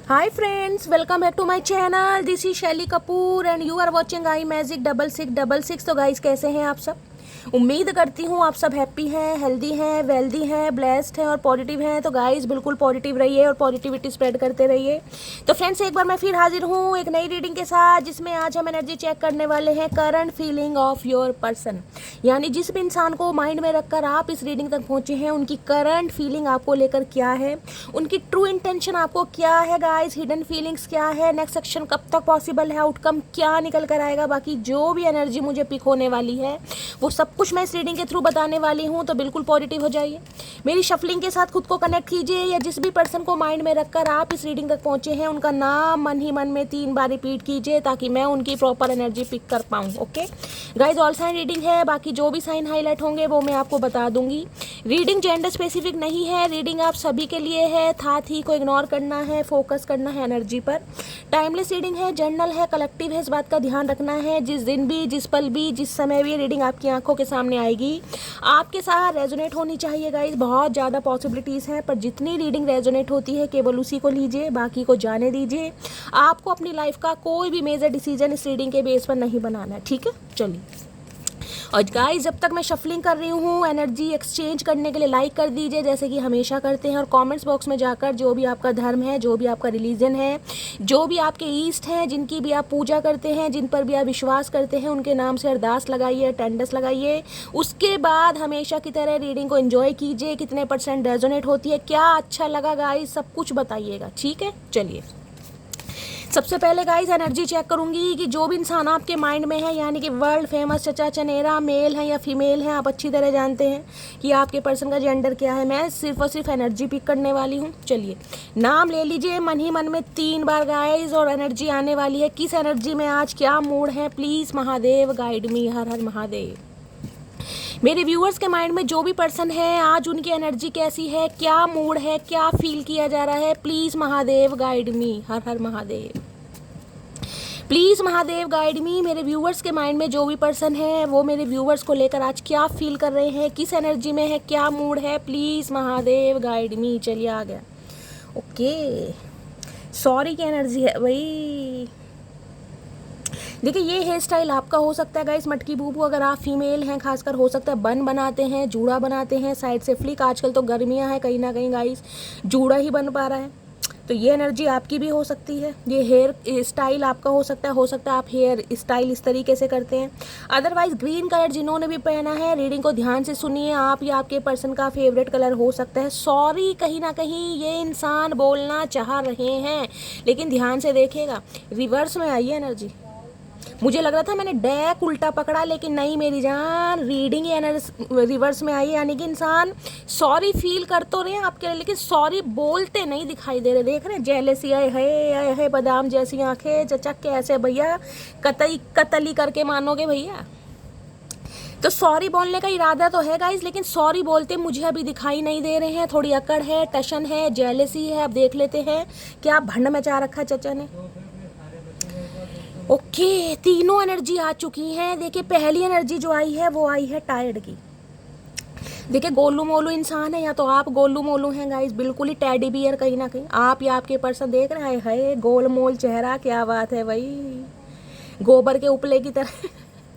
Hi friends, welcome back to my channel. This is Shelly Kapoor and you are watching I magic 6666। तो guys कैसे हैं आप सब? उम्मीद करती हूँ आप सब हैप्पी हैं, हेल्दी हैं, वेल्दी हैं, ब्लेस्ड हैं और पॉजिटिव हैं। तो गाइस बिल्कुल पॉजिटिव रहिए और पॉजिटिविटी स्प्रेड करते रहिए। तो फ्रेंड्स एक बार मैं फिर हाजिर हूँ एक नई रीडिंग के साथ, जिसमें आज हम एनर्जी चेक करने वाले हैं current feeling of your person. यानी जिस भी इंसान को माइंड में रखकर आप इस रीडिंग तक पहुँचे हैं, उनकी करंट फीलिंग आपको लेकर क्या है, उनकी ट्रू इंटेंशन आपको क्या है गाइस, हिडन फीलिंग्स क्या है, नेक्स्ट सेक्शन कब तक पॉसिबल है, आउटकम क्या निकल कर आएगा। बाकी जो भी एनर्जी मुझे पिक होने वाली है वो सब कुछ मैं इस रीडिंग के थ्रू बताने वाली हूँ। तो बिल्कुल पॉजिटिव हो जाइए, मेरी शफलिंग के साथ खुद को कनेक्ट कीजिए, या जिस भी पर्सन को माइंड में रखकर आप इस रीडिंग तक पहुँचे हैं उनका नाम मन ही मन में 3 बार रिपीट कीजिए, ताकि मैं उनकी प्रॉपर एनर्जी पिक कर पाऊँ। Okay guys, all sign reading है, बाकी जो भी साइन हाईलाइट होंगे वो मैं आपको बता दूंगी। रीडिंग जेंडर स्पेसिफिक नहीं है, रीडिंग आप सभी के लिए है। साथ ही को इग्नोर करना है, फोकस करना है एनर्जी पर। टाइमलेस रीडिंग है, जर्नल है, कलेक्टिव है, इस बात का ध्यान रखना है। जिस दिन भी, जिस पल भी, जिस समय भी रीडिंग आपकी आंखों के सामने आएगी, आपके साथ रेजोनेट होनी चाहिए गाइज। बहुत ज़्यादा पॉसिबिलिटीज़ हैं, पर जितनी रीडिंग रेजोनेट होती है केवल उसी को लीजिए, बाकी को जाने दीजिए। आपको अपनी लाइफ का कोई भी मेजर डिसीजन इस रीडिंग के बेस पर नहीं बनाना है, ठीक है। चलिए, और गाइस जब तक मैं शफलिंग कर रही हूँ, एनर्जी एक्सचेंज करने के लिए लाइक कर दीजिए जैसे कि हमेशा करते हैं, और कमेंट्स बॉक्स में जाकर जो भी आपका धर्म है, जो भी आपका रिलीजन है, जो भी आपके ईस्ट हैं, जिनकी भी आप पूजा करते हैं, जिन पर भी आप विश्वास करते हैं, उनके नाम से अरदास लगाइए, अटेंडेंस लगाइए। उसके बाद हमेशा की तरह रीडिंग को एंजॉय कीजिए। कितने % रेजोनेट होती है, क्या अच्छा लगा गाइस, सब कुछ बताइएगा, ठीक है। चलिए, सबसे पहले गाइस एनर्जी चेक करूंगी कि जो भी इंसान आपके माइंड में है, यानी कि वर्ल्ड फेमस चचा चनेरा, मेल है या फीमेल है, आप अच्छी तरह जानते हैं कि आपके पर्सन का जेंडर क्या है। मैं सिर्फ और सिर्फ एनर्जी पिक करने वाली हूँ। चलिए, नाम ले लीजिए मन ही मन में 3 बार गाइस, और एनर्जी आने वाली है। किस एनर्जी में आज क्या मूड है, प्लीज़ महादेव गाइड मी, हर हर महादेव। मेरे व्यूअर्स के माइंड में जो भी पर्सन है आज, उनकी एनर्जी कैसी है, क्या मूड है, क्या फील किया जा रहा है, प्लीज़ महादेव गाइड मी, हर हर महादेव। प्लीज़ महादेव गाइड मी। मेरे व्यूअर्स के माइंड में जो भी पर्सन है वो मेरे व्यूअर्स को लेकर आज क्या फील कर रहे हैं, किस एनर्जी में है, क्या मूड है, प्लीज़ महादेव गाइड मी। चलिए, आ गया। ओके, सॉरी की एनर्जी है भाई। देखिए, ये हेयर स्टाइल आपका हो सकता है गाइस, मटकी बूबू। अगर आप फीमेल हैं खासकर, हो सकता है बन बनाते हैं, जूड़ा बनाते हैं, साइड से फ्लिक। आजकल तो गर्मियां हैं, कहीं ना कहीं गाइस जूड़ा ही बन पा रहा है, तो ये एनर्जी आपकी भी हो सकती है। ये हेयर स्टाइल आपका हो सकता है आप हेयर स्टाइल इस तरीके से करते हैं। अदरवाइज ग्रीन कलर जिन्होंने भी पहना है, रीडिंग को ध्यान से सुनिए, आप या आपके पर्सन का फेवरेट कलर हो सकता है। सॉरी, कहीं ना कहीं ये इंसान बोलना चाह रहे हैं, लेकिन ध्यान से देखिएगा, रिवर्स में आई है एनर्जी। मुझे लग रहा था मैंने डेक उल्टा पकड़ा, लेकिन नहीं मेरी जान, रीडिंग ही रिवर्स में आई। यानी कि इंसान सॉरी फील कर तो रहे हैं आपके लिए, लेकिन सॉरी बोलते नहीं दिखाई दे रहे। देख रहे हैं, जेलसी आए है, बादाम जैसी आंखें, चचक के ऐसे भैया, कतली करके मानोगे भैया। तो सॉरी बोलने का इरादा तो है गाइज, लेकिन सॉरी बोलते मुझे अभी दिखाई नहीं दे रहे हैं। थोड़ी अकड़ है, टशन है, जेलसी है। अब देख लेते हैं क्या भंड मचा रखा चचा ने। ओके, तीनों एनर्जी आ चुकी हैं। देखिए, पहली एनर्जी जो आई है वो आई है टायर्ड की। देखिए, गोलू मोलू इंसान है, या तो आप गोलू मोलू हैं गाइस, बिल्कुल ही टैडी बियर कहीं ना कहीं। आप या आपके पर्सन देख रहे हैं, है गोल मोल चेहरा, क्या बात है भाई, गोबर के उपले की तरह।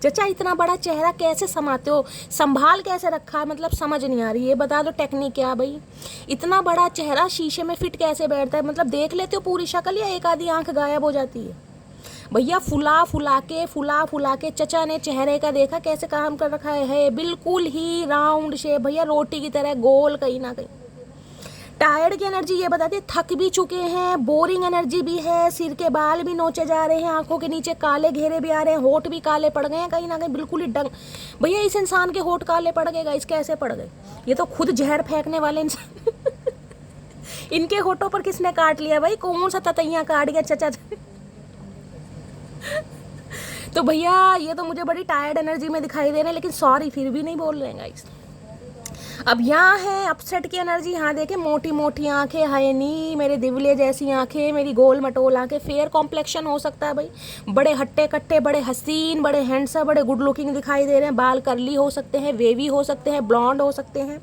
चचा इतना बड़ा चेहरा कैसे समाते हो, संभाल कैसे रखा है, मतलब समझ नहीं आ रही। ये बता दो टेक्निक क्या भाई, इतना बड़ा चेहरा शीशे में फिट कैसे बैठता है, मतलब देख लेते हो पूरी शक्ल या एक आधी आंख गायब हो जाती है भैया। फुला फुला के चचा ने चेहरे का देखा कैसे काम कर रखा है, बिल्कुल ही राउंड शेप भैया, रोटी की तरह गोल कहीं ना कहीं। टायर्ड की एनर्जी ये बताती है, थक भी चुके हैं, बोरिंग एनर्जी भी है, सिर के बाल भी नोचे जा रहे हैं, आंखों के नीचे काले घेरे भी आ रहे हैं, होठ भी काले पड़ गए हैं कहीं ना कहीं, बिल्कुल ही डंग। भैया इस इंसान के होठ काले पड़ गए गाइस, कैसे पड़ गए, ये तो खुद जहर फेंकने वाले इंसान। इनके होठों पर किसने काट लिया भाई, कौन सा ततैया काट गया चचा। तो भैया ये तो मुझे बड़ी टायर्ड एनर्जी में दिखाई दे रहे हैं, लेकिन सॉरी फिर भी नहीं बोल रहे हैं गाइस। अब यहाँ है अपसेट की एनर्जी। यहाँ देखे, मोटी मोटी आंखें, हाय नी, मेरे दिवले जैसी आंखें, मेरी गोल मटोल आंखें। फेयर कॉम्प्लेक्शन हो सकता है भाई, बड़े हट्टे कट्टे, बड़े हसीन, बड़े हैंडसम, बड़े गुड लुकिंग दिखाई दे रहे हैं। बाल करली हो सकते हैं, वेवी हो सकते हैं, ब्लॉन्ड हो सकते हैं।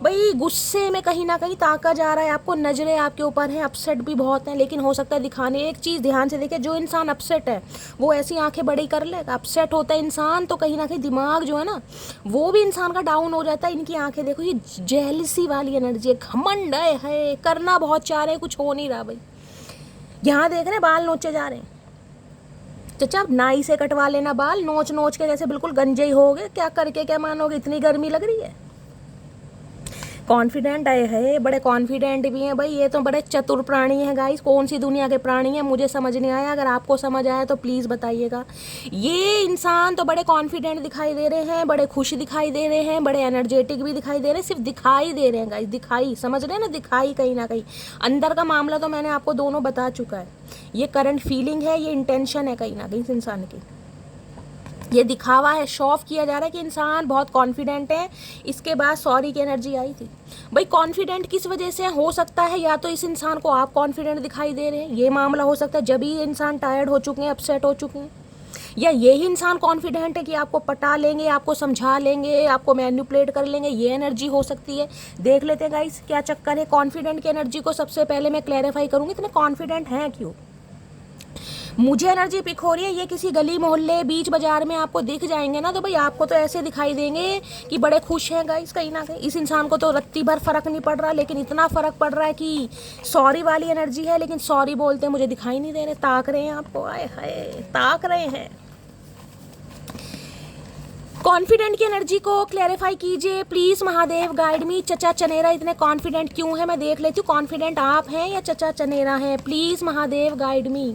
भाई गुस्से में कहीं ना कहीं ताका जा रहा है, आपको नजरें आपके ऊपर हैं, अपसेट भी बहुत हैं, लेकिन हो सकता है दिखाने। एक चीज़ ध्यान से देखिए, जो इंसान अपसेट है वो ऐसी आंखें बड़ी कर लेगा। अपसेट होता है इंसान तो कहीं ना कहीं दिमाग जो है ना वो भी इंसान का डाउन हो जाता है। इनकी आंखें देखो, ये जेलसी वाली एनर्जी है, घमंड है, करना बहुत चाह रहे हैं, कुछ हो नहीं रहा। भाई यहाँ देख रहे हैं बाल नोचे जा रहे हैं, चचा नाई से कटवा लेना बाल, नोच नोच के जैसे बिल्कुल गंजे ही हो गए। क्या करके क्या मानोगे, इतनी गर्मी लग रही है। कॉन्फिडेंट आए है, बड़े कॉन्फिडेंट भी हैं भाई। ये तो बड़े चतुर प्राणी हैं गाइस। कौन सी दुनिया के प्राणी हैं मुझे समझ नहीं आया, अगर आपको समझ आया तो प्लीज़ बताइएगा। ये इंसान तो बड़े कॉन्फिडेंट दिखाई दे रहे हैं, बड़े खुश दिखाई दे रहे हैं, बड़े एनर्जेटिक भी दिखाई दे रहे हैं। सिर्फ दिखाई दे रहे हैं गाइस, दिखाई, समझ रहे हैं ना, दिखाई। कहीं ना कहीं अंदर का मामला तो मैंने आपको दोनों बता चुका है। ये करंट फीलिंग है, ये इंटेंशन है कहीं ना कहीं इस इंसान की। ये दिखावा है, शो ऑफ किया जा रहा है कि इंसान बहुत कॉन्फिडेंट है। इसके बाद सॉरी की एनर्जी आई थी। भाई कॉन्फिडेंट किस वजह से हो सकता है, या तो इस इंसान को आप कॉन्फिडेंट दिखाई दे रहे हैं, ये मामला हो सकता है। जब ये इंसान टायर्ड हो चुके हैं, अपसेट हो चुके हैं, या यही इंसान कॉन्फिडेंट है कि आपको पटा लेंगे, आपको समझा लेंगे, आपको मैनिपुलेट कर लेंगे, ये एनर्जी हो सकती है। देख लेते हैं गाइस क्या चक्कर है। कॉन्फिडेंट की एनर्जी को सबसे पहले मैं क्लैरिफाई करूँगी, इतने कॉन्फिडेंट हैं क्यों। मुझे एनर्जी पिक हो रही है, ये किसी गली मोहल्ले बीच बाजार में आपको दिख जाएंगे ना, तो भाई आपको तो ऐसे दिखाई देंगे कि बड़े खुश हैं गाइस। कहीं ना कहीं इस इंसान को तो रत्ती भर फर्क नहीं पड़ रहा, लेकिन इतना फर्क पड़ रहा है कि सॉरी वाली एनर्जी है, लेकिन सॉरी बोलते मुझे दिखाई नहीं दे रहे। ताक रहे हैं आपको, आए हाय ताक रहे हैं। कॉन्फिडेंट की एनर्जी को क्लैरिफाई कीजिए प्लीज महादेव, गाइड मी। चचा चनेरा इतने कॉन्फिडेंट क्यों है, मैं देख लेती हूँ। कॉन्फिडेंट आप हैं या चचा चनेरा हैं, please Mahadev guide me.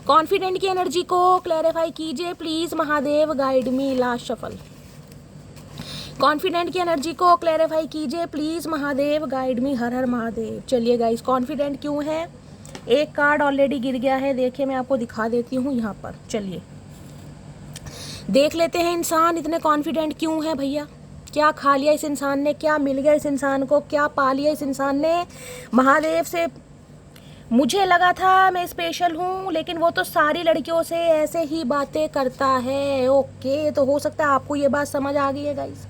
Confident की एनर्जी को क्लैरिफाई कीजिए please Mahadev, guide me. Last shuffle. Confident की एनर्जी को क्लैरिफाई कीजिए प्लीज महादेव, गाइड मी। हर हर महादेव। चलिए गाइस, कॉन्फिडेंट क्यों है। एक कार्ड ऑलरेडी गिर गया है, देखिए मैं आपको दिखा देती हूँ यहाँ पर। चलिए देख लेते हैं इंसान इतने कॉन्फिडेंट क्यों है भैया। क्या खा लिया इस इंसान ने, क्या मिल गया इस इंसान को, क्या पा लिया इस इंसान ने महादेव से। मुझे लगा था मैं स्पेशल हूँ, लेकिन वो तो सारी लड़कियों से ऐसे ही बातें करता है। ओके, तो हो सकता है आपको ये बात समझ आ गई है गाइस।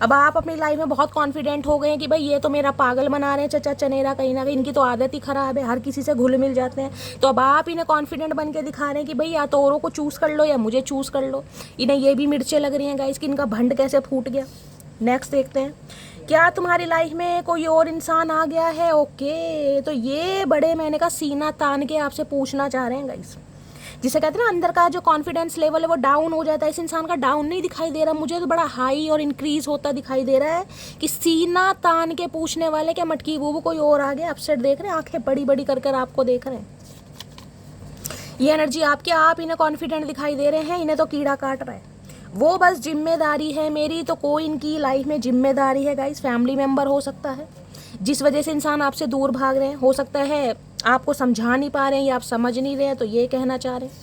अब आप अपनी लाइफ में बहुत कॉन्फिडेंट हो गए हैं कि भाई ये तो मेरा पागल बना रहे हैं चचा चनेरा, कहीं ना कहीं इनकी तो आदत ही खराब है, हर किसी से घुल मिल जाते हैं। तो अब आप इन्हें कॉन्फिडेंट बन के दिखा रहे हैं कि भाई या तो औरों को चूज़ कर लो या मुझे चूज़ कर लो। इन्हें ये भी मिर्चें लग रही हैं गाइस कि इनका भंड कैसे फूट गया। नेक्स्ट देखते हैं, क्या तुम्हारी लाइफ में कोई और इंसान आ गया है। ओके, तो ये बड़े मैंने कहा सीना तान के आपसे पूछना चाह रहे हैं गाइस, जिसे कहते हैं ना अंदर का जो कॉन्फिडेंस लेवल है वो डाउन हो जाता है। इस इंसान का डाउन नहीं दिखाई दे रहा, मुझे तो बड़ा हाई और इंक्रीज होता दिखाई दे रहा है कि सीना तान के पूछने वाले क्या मटकी वो कोई और आ गया। अपसेट देख रहे हैं, आंखें बड़ी बड़ी कर कर आपको देख रहे हैं। ये एनर्जी आपकी, आप इन्हें कॉन्फिडेंट दिखाई दे रहे हैं, इन्हें तो कीड़ा काट रहा है। वो बस जिम्मेदारी है मेरी, तो कोई इनकी लाइफ में जिम्मेदारी है गाइस। फैमिली मेम्बर हो सकता है, जिस वजह से इंसान आपसे दूर भाग रहे हैं। हो सकता है आपको समझा नहीं पा रहे हैं या आप समझ नहीं रहे हैं, तो ये कहना चाह रहे हैं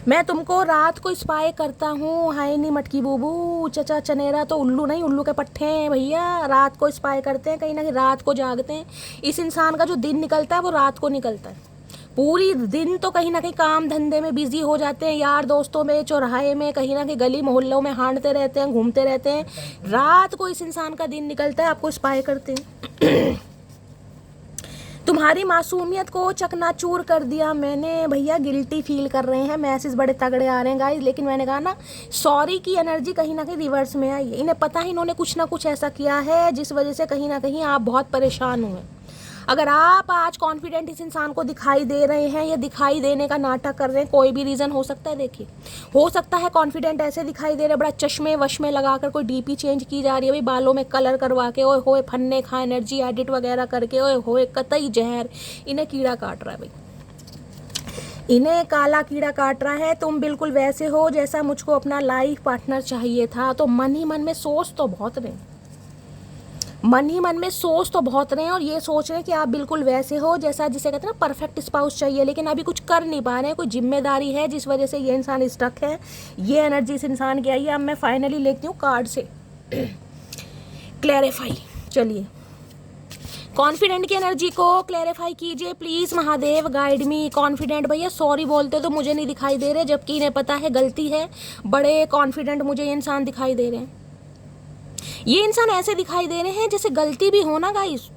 मैं तुमको रात को स्पाई करता हूँ। हाय नहीं मटकी बूबू, चचा चनेरा तो उल्लू नहीं, उल्लू के पट्टे हैं भैया। रात को स्पाई करते हैं, कहीं ना कहीं रात को जागते हैं। इस इंसान का जो दिन निकलता है वो रात को निकलता है। पूरी दिन तो कहीं ना कहीं काम धंधे में बिजी हो जाते हैं, यार दोस्तों में, चौराहे में, कहीं ना कहीं गली मोहल्लों में हांटते रहते हैं, घूमते रहते हैं। रात को इस इंसान का दिन निकलता है, आपको स्पाई करते हैं। तुम्हारी मासूमियत को चकनाचूर कर दिया मैंने भैया, गिल्टी फील कर रहे हैं। मैसेज बड़े तगड़े आ रहे हैं गाइस, लेकिन मैंने कहा ना सॉरी की एनर्जी कहीं ना कहीं रिवर्स में आई है। इन्हें पता है इन्होंने कुछ ना कुछ ऐसा किया है जिस वजह से कहीं ना कहीं आप बहुत परेशान हुए। अगर आप आज कॉन्फिडेंट इस इंसान को दिखाई दे रहे हैं या दिखाई देने का नाटक कर रहे हैं, कोई भी रीज़न हो सकता है। देखिए हो सकता है कॉन्फिडेंट ऐसे दिखाई दे रहे हैं, बड़ा चश्मे वश्मे लगाकर कोई डीपी चेंज की जा रही है भाई, बालों में कलर करवा के, ओए होए फन्ने खा एनर्जी एडिट वगैरह करके, ओए होए कतई जहर। इन्हें कीड़ा काट रहा है भाई, इन्हें काला कीड़ा काट रहा है। तुम बिल्कुल वैसे हो जैसा मुझको अपना लाइफ पार्टनर चाहिए था। तो मन ही मन में सोच तो बहुत रहे, मन ही मन में सोच तो बहुत रहे हैं, और ये सोच रहे हैं कि आप बिल्कुल वैसे हो जैसा, जिसे कहते हैं ना परफेक्ट स्पाउस चाहिए, लेकिन अभी कुछ कर नहीं पा रहे हैं। कोई जिम्मेदारी है जिस वजह से ये इंसान स्टक है। ये एनर्जी इस इंसान की आई है। अब मैं फाइनली लेती हूँ कार्ड से क्लैरिफाई। चलिए कॉन्फिडेंट की एनर्जी को क्लैरिफाई कीजिए please Mahadev, guide me. Confident भैया सॉरी बोलते तो मुझे नहीं दिखाई दे रहे, जबकि इन्हें पता है गलती है। बड़े कॉन्फिडेंट मुझे ये इंसान दिखाई दे रहे हैं। ये इंसान ऐसे दिखाई दे रहे हैं जैसे गलती भी हो ना गाइस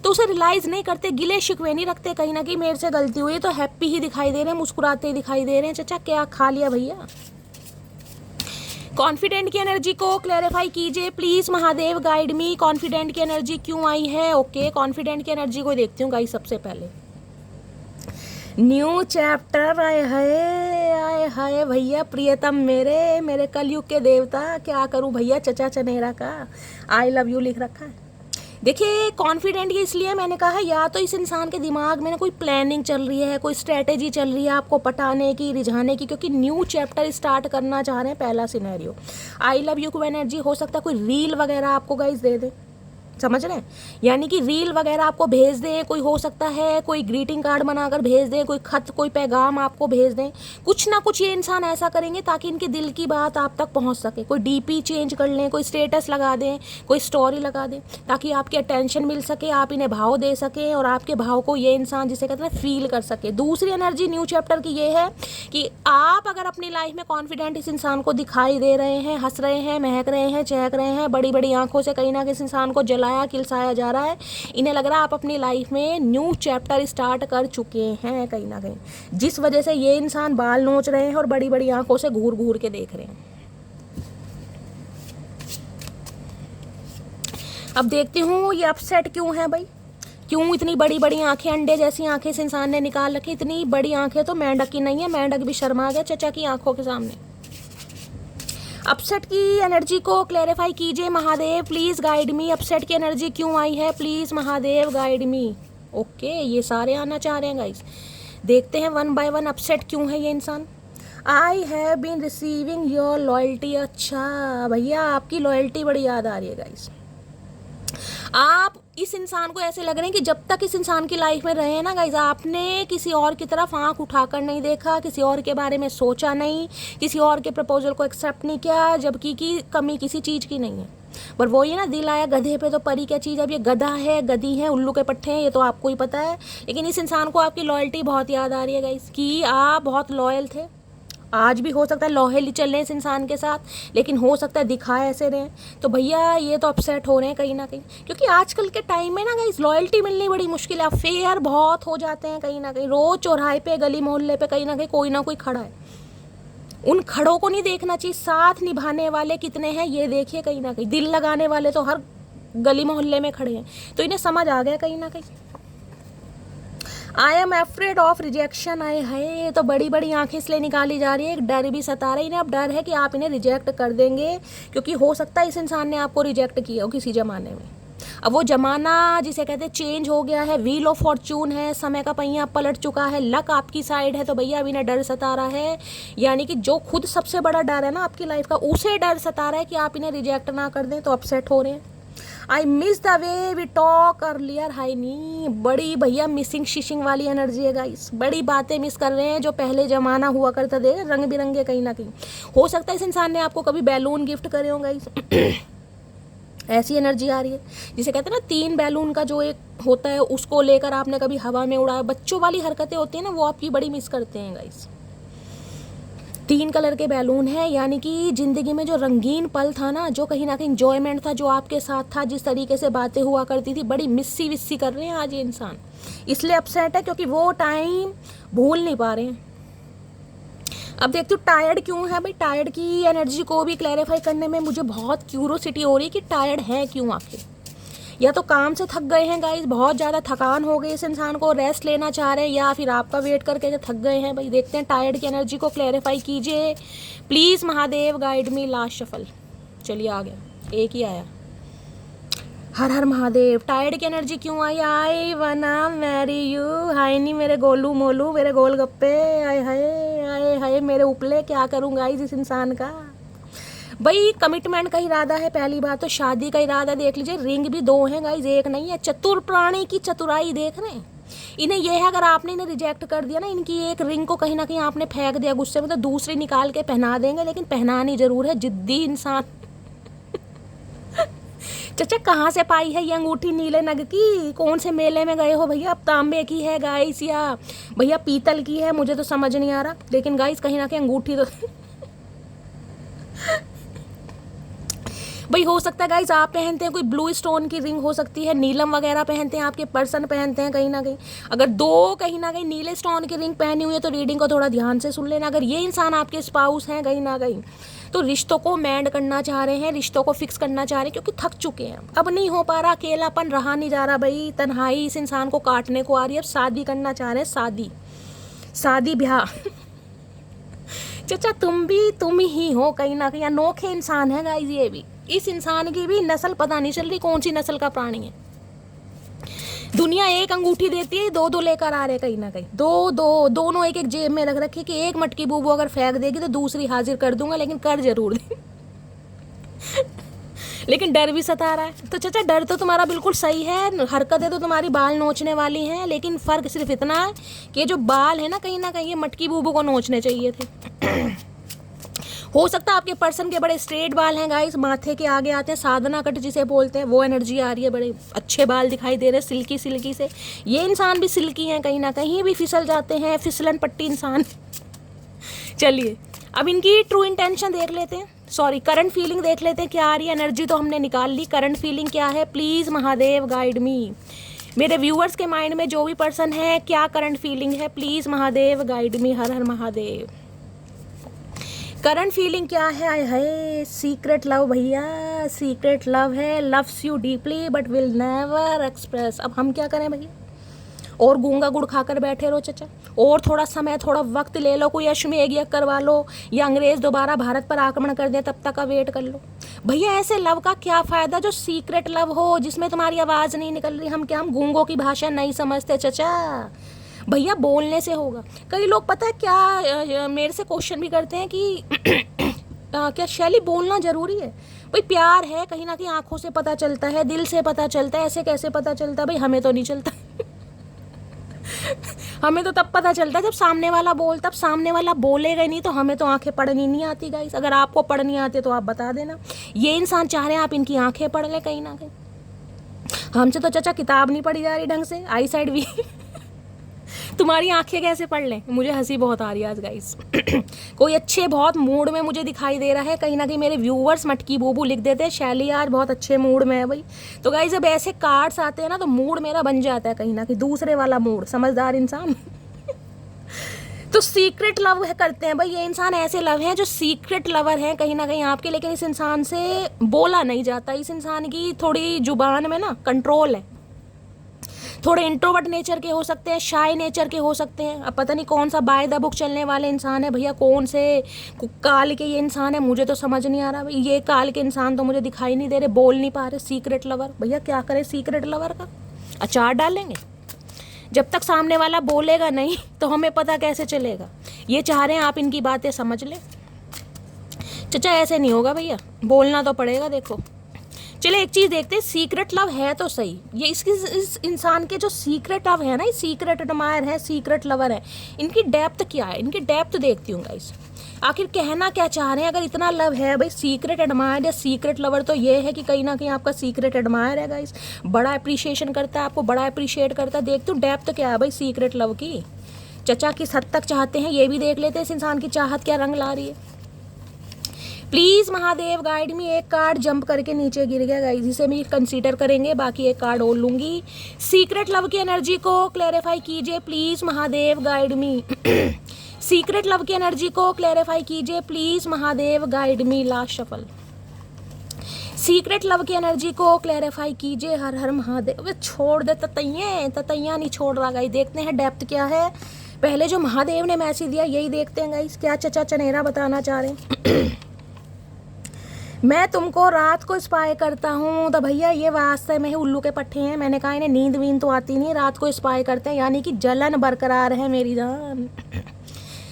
तो उसे रियलाइज़ नहीं करते, गिले शिकवे नहीं रखते कहीं ना कहीं मेरे से गलती हुई, तो हैप्पी ही दिखाई दे रहे हैं, मुस्कुराते ही दिखाई दे रहे हैं। चाचा क्या खा लिया भैया? कॉन्फिडेंट की एनर्जी को क्लैरिफाई कीजिए please, Mahadev guide me. Confident की एनर्जी क्यों आई है? ओके, कॉन्फिडेंट की एनर्जी को देखती हूँ गाइस। सबसे पहले न्यू चैप्टर आए हाय भैया, प्रियतम मेरे कलयुग के देवता, क्या करूँ भैया चचा चनेरा का आई लव यू लिख रखा है। देखिए कॉन्फिडेंट ये इसलिए मैंने कहा है, या तो इस इंसान के दिमाग में ना कोई प्लानिंग चल रही है, कोई स्ट्रेटेजी चल रही है आपको पटाने की, रिझाने की, क्योंकि न्यू चैप्टर स्टार्ट करना चाह रहे हैं। पहला सिनेरियो आई लव यू को एनर्जी हो सकता है कोई रील वगैरह आपको गाइस दे दे, समझ रहे हैं? यानी कि रील वगैरह आपको भेज दें, कोई हो सकता है कोई ग्रीटिंग कार्ड बनाकर भेज दें, कोई खत कोई पैगाम आपको भेज दें, कुछ ना कुछ ये इंसान ऐसा करेंगे ताकि इनके दिल की बात आप तक पहुंच सके। कोई डीपी चेंज कर लें, कोई स्टेटस लगा दें, कोई स्टोरी लगा दें, ताकि आपकी अटेंशन मिल सके, आप इन्हें भाव दे सकें और आपके भाव को ये इंसान जिसे कहते हैं फील कर सके। दूसरी एनर्जी न्यू चैप्टर की ये है कि आप अगर अपनी लाइफ में कॉन्फिडेंट इस इंसान को दिखाई दे रहे हैं, हंस रहे हैं, महक रहे हैं, चहक रहे हैं, बड़ी बड़ी आंखों से कहीं ना किसी इंसान को जलाया किलसाया जा रहा है, इन्हें लग रहा है आप अपनी लाइफ में न्यू चैप्टर स्टार्ट कर चुके हैं कहीं ना कहीं, जिस वजह से ये इंसान बाल नोच रहे हैं और बड़ी बड़ी आंखों से घूर घूर के देख रहे हैं। अब देखती हूँ ये अपसेट क्यों है भाई, क्यों इतनी बड़ी बड़ी आंखें, अंडे जैसी आंखें इस इंसान ने निकाल रखी। इतनी बड़ी आंखें तो मेंढक की नहीं है, मेंढक भी शर्मा गया चचा की आंखों के सामने। अपसेट की एनर्जी को क्लैरिफाई कीजिए Mahadev please guide me. Upset की एनर्जी क्यों आई है please Mahadev guide me. Okay, ये सारे आना चाह रहे हैं गाइस, देखते हैं वन बाय वन अपसेट क्यों है ये इंसान। I have been receiving your loyalty. अच्छा भैया आपकी लॉयल्टी बड़ी याद आ रही है गाइस। आप इस इंसान को ऐसे लग रहे हैं कि जब तक इस इंसान की लाइफ में रहे ना गाइज, आपने किसी और की तरफ आंख उठाकर नहीं देखा, किसी और के बारे में सोचा नहीं, किसी और के प्रपोजल को एक्सेप्ट नहीं किया, जबकि की कमी किसी चीज़ की नहीं है। पर वो ये ना, दिल आया गधे पे तो परी क्या चीज़। अब ये गधा है, गधी है, उल्लू के पट्टे हैं, ये तो आपको ही पता है, लेकिन इस इंसान को आपकी लॉयल्टी बहुत याद आ रही है गाइज, कि आप बहुत लॉयल थे। आज भी हो सकता है लॉयली चल रहे हैं इस इंसान के साथ, लेकिन हो सकता है दिखा ऐसे रहे। तो भैया ये तो अपसेट हो रहे हैं कहीं ना कहीं, क्योंकि आजकल के टाइम में ना गाइस लॉयल्टी मिलनी बड़ी मुश्किल है। फेयर बहुत हो जाते हैं कहीं ना कहीं, रोज चौराहे पे गली मोहल्ले पे कहीं ना कोई खड़ा है। उन खड़ों को नहीं देखना चाहिए, साथ निभाने वाले कितने हैं ये देखिए कहीं ना कहीं। दिल लगाने वाले तो हर गली मोहल्ले में खड़े हैं, तो इन्हें समझ आ गया कहीं ना कहीं। I am afraid of rejection. आए है तो बड़ी बड़ी आंखें इसलिए निकाली जा रही है, एक डर भी सता रहा है इन्हें। अब डर है कि आप इन्हें रिजेक्ट कर देंगे, क्योंकि हो सकता है इस इंसान ने आपको रिजेक्ट किया हो किसी ज़माने में। अब वो ज़माना जिसे कहते हैं चेंज हो गया है, व्हील ऑफ फॉर्चून है, समय का पहिया पलट चुका है, लक आपकी साइड है। तो भैया अब इन्हें डर सता रहा है, यानी कि जो खुद सबसे बड़ा डर है ना आपकी लाइफ का, उसे डर सता रहा है कि आप इन्हें रिजेक्ट ना कर दें, तो अपसेट हो रहे हैं। I miss the way we talk earlier. हाई नी, बड़ी भैया मिसिंग शिशिंग वाली एनर्जी है गाइस, बड़ी बातें मिस कर रहे हैं जो पहले जमाना हुआ करता थे, रंग बिरंगे कहीं ना कहीं। हो सकता है इस इंसान ने आपको कभी बैलून गिफ्ट करे हो गाइस ऐसी एनर्जी आ रही है, जिसे कहते हैं ना 3 बैलून का जो एक होता है, उसको लेकर आपने कभी हवा में उड़ाया। बच्चों वाली हरकतें होती हैं ना, वो आपकी बड़ी मिस करते हैं गाइस। 3 कलर के बैलून है, यानी कि ज़िंदगी में जो रंगीन पल था ना, जो कहीं ना कहीं इंजॉयमेंट था, जो आपके साथ था, जिस तरीके से बातें हुआ करती थी, बड़ी मिस्सी विस्सी कर रहे हैं आज ये इंसान। इसलिए अपसेट है क्योंकि वो टाइम भूल नहीं पा रहे हैं। अब देखती हूँ टायर्ड क्यों है भाई। टायर्ड की एनर्जी को भी क्लैरिफाई करने में मुझे बहुत क्यूरोसिटी हो रही है कि टायर्ड है क्यों आखिर। या तो काम से थक गए हैं गाइस, बहुत ज़्यादा थकान हो गई इस इंसान को, रेस्ट लेना चाह रहे हैं, या फिर आपका वेट करके जो थक गए हैं भाई। देखते हैं टायर्ड की एनर्जी को क्लैरिफाई कीजिए please Mahadev guide me. Last shuffle, चलिए आ गया, एक ही आया। हर हर महादेव। टायर्ड की एनर्जी क्यों आई? आई वना मैरी यू। हाय नहीं मेरे गोलू मोलू, मेरे गोल गप्पे, आए हाय आए हाय मेरे उपले, क्या करूँ गाइस इस इंसान का। भाई कमिटमेंट का इरादा है, पहली बात तो शादी का इरादा देख लीजिए। रिंग भी 2 हैं गाइस, एक नहीं है। चतुर प्राणी की चतुराई देख रहे हैं इन्हें। ये है अगर आपने इन्हें रिजेक्ट कर दिया ना, इनकी एक रिंग को कहीं ना कहीं आपने फेंक दिया गुस्से में, तो दूसरी निकाल के पहना देंगे, लेकिन पहनानी जरूर है। जिद्दी इंसान चचा कहाँ से पाई है ये अंगूठी नीले नग की? कौन से मेले में गए हो भैया? अब तांबे की है गाइस या भैया पीतल की है, मुझे तो समझ नहीं आ रहा, लेकिन गाइस कहीं ना कहीं अंगूठी तो भाई हो सकता है गाइज आप पहनते हैं कोई ब्लू स्टोन की रिंग, हो सकती है नीलम वगैरह पहनते हैं, आपके पर्सन पहनते हैं कहीं ना कहीं। अगर दो कहीं ना कहीं नीले स्टोन की रिंग पहनी हुई है तो रीडिंग को थोड़ा ध्यान से सुन लेना। अगर ये इंसान आपके स्पाउस हैं कहीं ना कहीं तो रिश्तों को मैंड करना चाह रहे हैं, रिश्तों को फिक्स करना चाह रहे हैं, क्योंकि थक चुके हैं, अब नहीं हो पा रहा, अकेलापन रहा नहीं जा रहा भाई, तन्हाई इस इंसान को काटने को आ रही है, अब शादी करना चाह रहे हैं, शादी ब्याह। चाचा तुम ही हो कहीं ना कहीं, अनोखे इंसान है गाइस ये भी। इस इंसान की भी नस्ल पता नहीं चल रही कौन सी नस्ल का प्राणी है। दुनिया एक अंगूठी देती है, दो लेकर आ रहे कहीं ना कहीं, दोनों एक जेब में रख रखे कि एक मटकी बूबू अगर फेंक देगी तो दूसरी हाजिर कर दूंगा, लेकिन कर जरूर दे। लेकिन डर भी सता रहा है। तो चाचा डर तो तुम्हारा बिल्कुल सही है, हरकतें तो तुम्हारी बाल नोचने वाली हैं, लेकिन फ़र्क सिर्फ इतना है कि ये जो बाल है ना कहीं ये मटकी बूबू को नोचने चाहिए थे। हो सकता है आपके पर्सन के बड़े स्ट्रेट बाल हैं गाइस, माथे के आगे आते हैं, साधना कट जिसे बोलते हैं, वो एनर्जी आ रही है, बड़े अच्छे बाल दिखाई दे रहे हैं सिल्की से। ये इंसान भी सिल्की हैं कहीं ना कहीं, भी फिसल जाते हैं, फिसलन पट्टी इंसान। चलिए अब इनकी ट्रू इंटेंशन देख लेते हैं, सॉरी करंट फीलिंग देख लेते हैं क्या आ रही है। एनर्जी तो हमने निकाल ली, करंट फीलिंग क्या है, प्लीज़ महादेव गाइड मी। मेरे व्यूअर्स के माइंड में जो भी पर्सन है क्या करंट फीलिंग है, प्लीज़ महादेव गाइड मी, हर हर महादेव। करंट फीलिंग क्या है, आय हाय, सीक्रेट लव भैया, सीक्रेट लव है, loves you deeply but will never express. अब हम क्या करें भैया, और गूंगा गुड़ खाकर बैठे रहो चाचा, और थोड़ा समय थोड़ा वक्त ले लो, कोई अश्वमेध यज्ञ करवा लो, या अंग्रेज दोबारा भारत पर आक्रमण कर दे तब तक का वेट कर लो भैया। ऐसे लव का क्या फ़ायदा जो सीक्रेट लव हो, जिसमें तुम्हारी आवाज़ नहीं निकल रही। हम गूंगों की भाषा नहीं समझते चाचा भैया, बोलने से होगा। कई लोग पता है क्या मेरे से क्वेश्चन भी करते हैं कि क्या शैली बोलना ज़रूरी है। भाई प्यार है कहीं ना कहीं आंखों से पता चलता है, दिल से पता चलता है, ऐसे कैसे पता चलता है भाई, हमें तो नहीं चलता। हमें तो तब पता चलता है जब सामने वाला बोलता, अब सामने वाला बोलेगा नहीं तो हमें तो आंखें पढ़नी नहीं आती गाइस। अगर आपको पढ़नी आती तो आप बता देना। ये इंसान चाह रहे हैं आप इनकी आंखें पढ़ लें कहीं ना कहीं। हमसे तो चाचा किताब नहीं पढ़ी जा रही ढंग से, आई साइड भी। तुम्हारी आंखें कैसे पढ़ लें। मुझे हंसी बहुत आ रही है आज गाइस। कोई अच्छे बहुत मूड में मुझे दिखाई दे रहा है कहीं ना कहीं, मेरे व्यूअर्स मटकी बूबू लिख देते हैं शैली आज बहुत अच्छे मूड में है भाई। तो गाइस जब ऐसे कार्ड्स आते हैं ना तो मूड मेरा बन जाता है कहीं ना कहीं दूसरे वाला मूड, समझदार इंसान। तो सीक्रेट लव करते हैं भाई ये इंसान, ऐसे लव हैं जो सीक्रेट लवर हैं कहीं ना कहीं आपके, लेकिन इस इंसान से बोला नहीं जाता। इस इंसान की थोड़ी जुबान में ना कंट्रोल है, थोड़े इंट्रोवर्ट नेचर के हो सकते हैं, शाय नेचर के हो सकते हैं। अब पता नहीं कौन सा बाय द बुक चलने वाले इंसान है भैया, कौन से काल के ये इंसान है मुझे तो समझ नहीं आ रहा भाई। ये काल के इंसान तो मुझे दिखाई नहीं दे रहे, बोल नहीं पा रहे। सीक्रेट लवर भैया क्या करें सीक्रेट लवर का, अचार डालेंगे। जब तक सामने वाला बोलेगा नहीं तो हमें पता कैसे चलेगा। ये चाह रहे हैं आप इनकी बातें समझ लें। चाचा ऐसे नहीं होगा भैया, बोलना तो पड़ेगा। देखो चले एक चीज़ देखते हैं, सीक्रेट लव है तो सही, ये इस इंसान के जो सीक्रेट लव है ना, सीक्रेट एडमायर है, सीक्रेट लवर है, इनकी डेप्थ क्या है, इनकी डेप्थ देखती हूँ गाइस। आखिर कहना क्या चाह रहे हैं। अगर इतना लव है भाई, सीक्रेट एडमायर या सीक्रेट लवर, तो ये है कि कहीं ना कहीं आपका सीक्रेट एडमायर है गाइस, बड़ा अप्रिशिएशन करता है आपको, बड़ा अप्रिशिएट करता है। देखती हूँ डेप्थ क्या है भाई सीक्रेट लव की। चचा किस हद तक चाहते हैं ये भी देख लेते हैं, इस इंसान की चाहत क्या रंग ला रही है। प्लीज़ महादेव गाइड मी। एक कार्ड जंप करके नीचे गिर गया गाइस, जिसे मैं कंसीडर करेंगे, बाकी एक कार्ड और लूँगी। सीक्रेट लव की एनर्जी को क्लैरिफाई कीजिए please Mahadev guide me. Secret love की एनर्जी को क्लैरिफाई कीजिए please Mahadev guide me. Last shuffle. Secret love की एनर्जी को क्लैरिफाई कीजिए, हर हर महादेव। वे छोड़ दे ततैया नहीं छोड़ रहा गाइस। देखते हैं डेप्थ क्या है। पहले जो महादेव ने मैसेज दिया यही देखते हैं गाइस, क्या चचा चनेरा बताना चाह रहे हैं। मैं तुमको रात को स्पाई करता हूँ, तो भैया ये वास्ते में ही उल्लू के पट्टे हैं। मैंने कहा इन्हें नींद वींद तो आती नहीं, रात को स्पाई करते हैं, यानी कि जलन बरकरार है मेरी जान।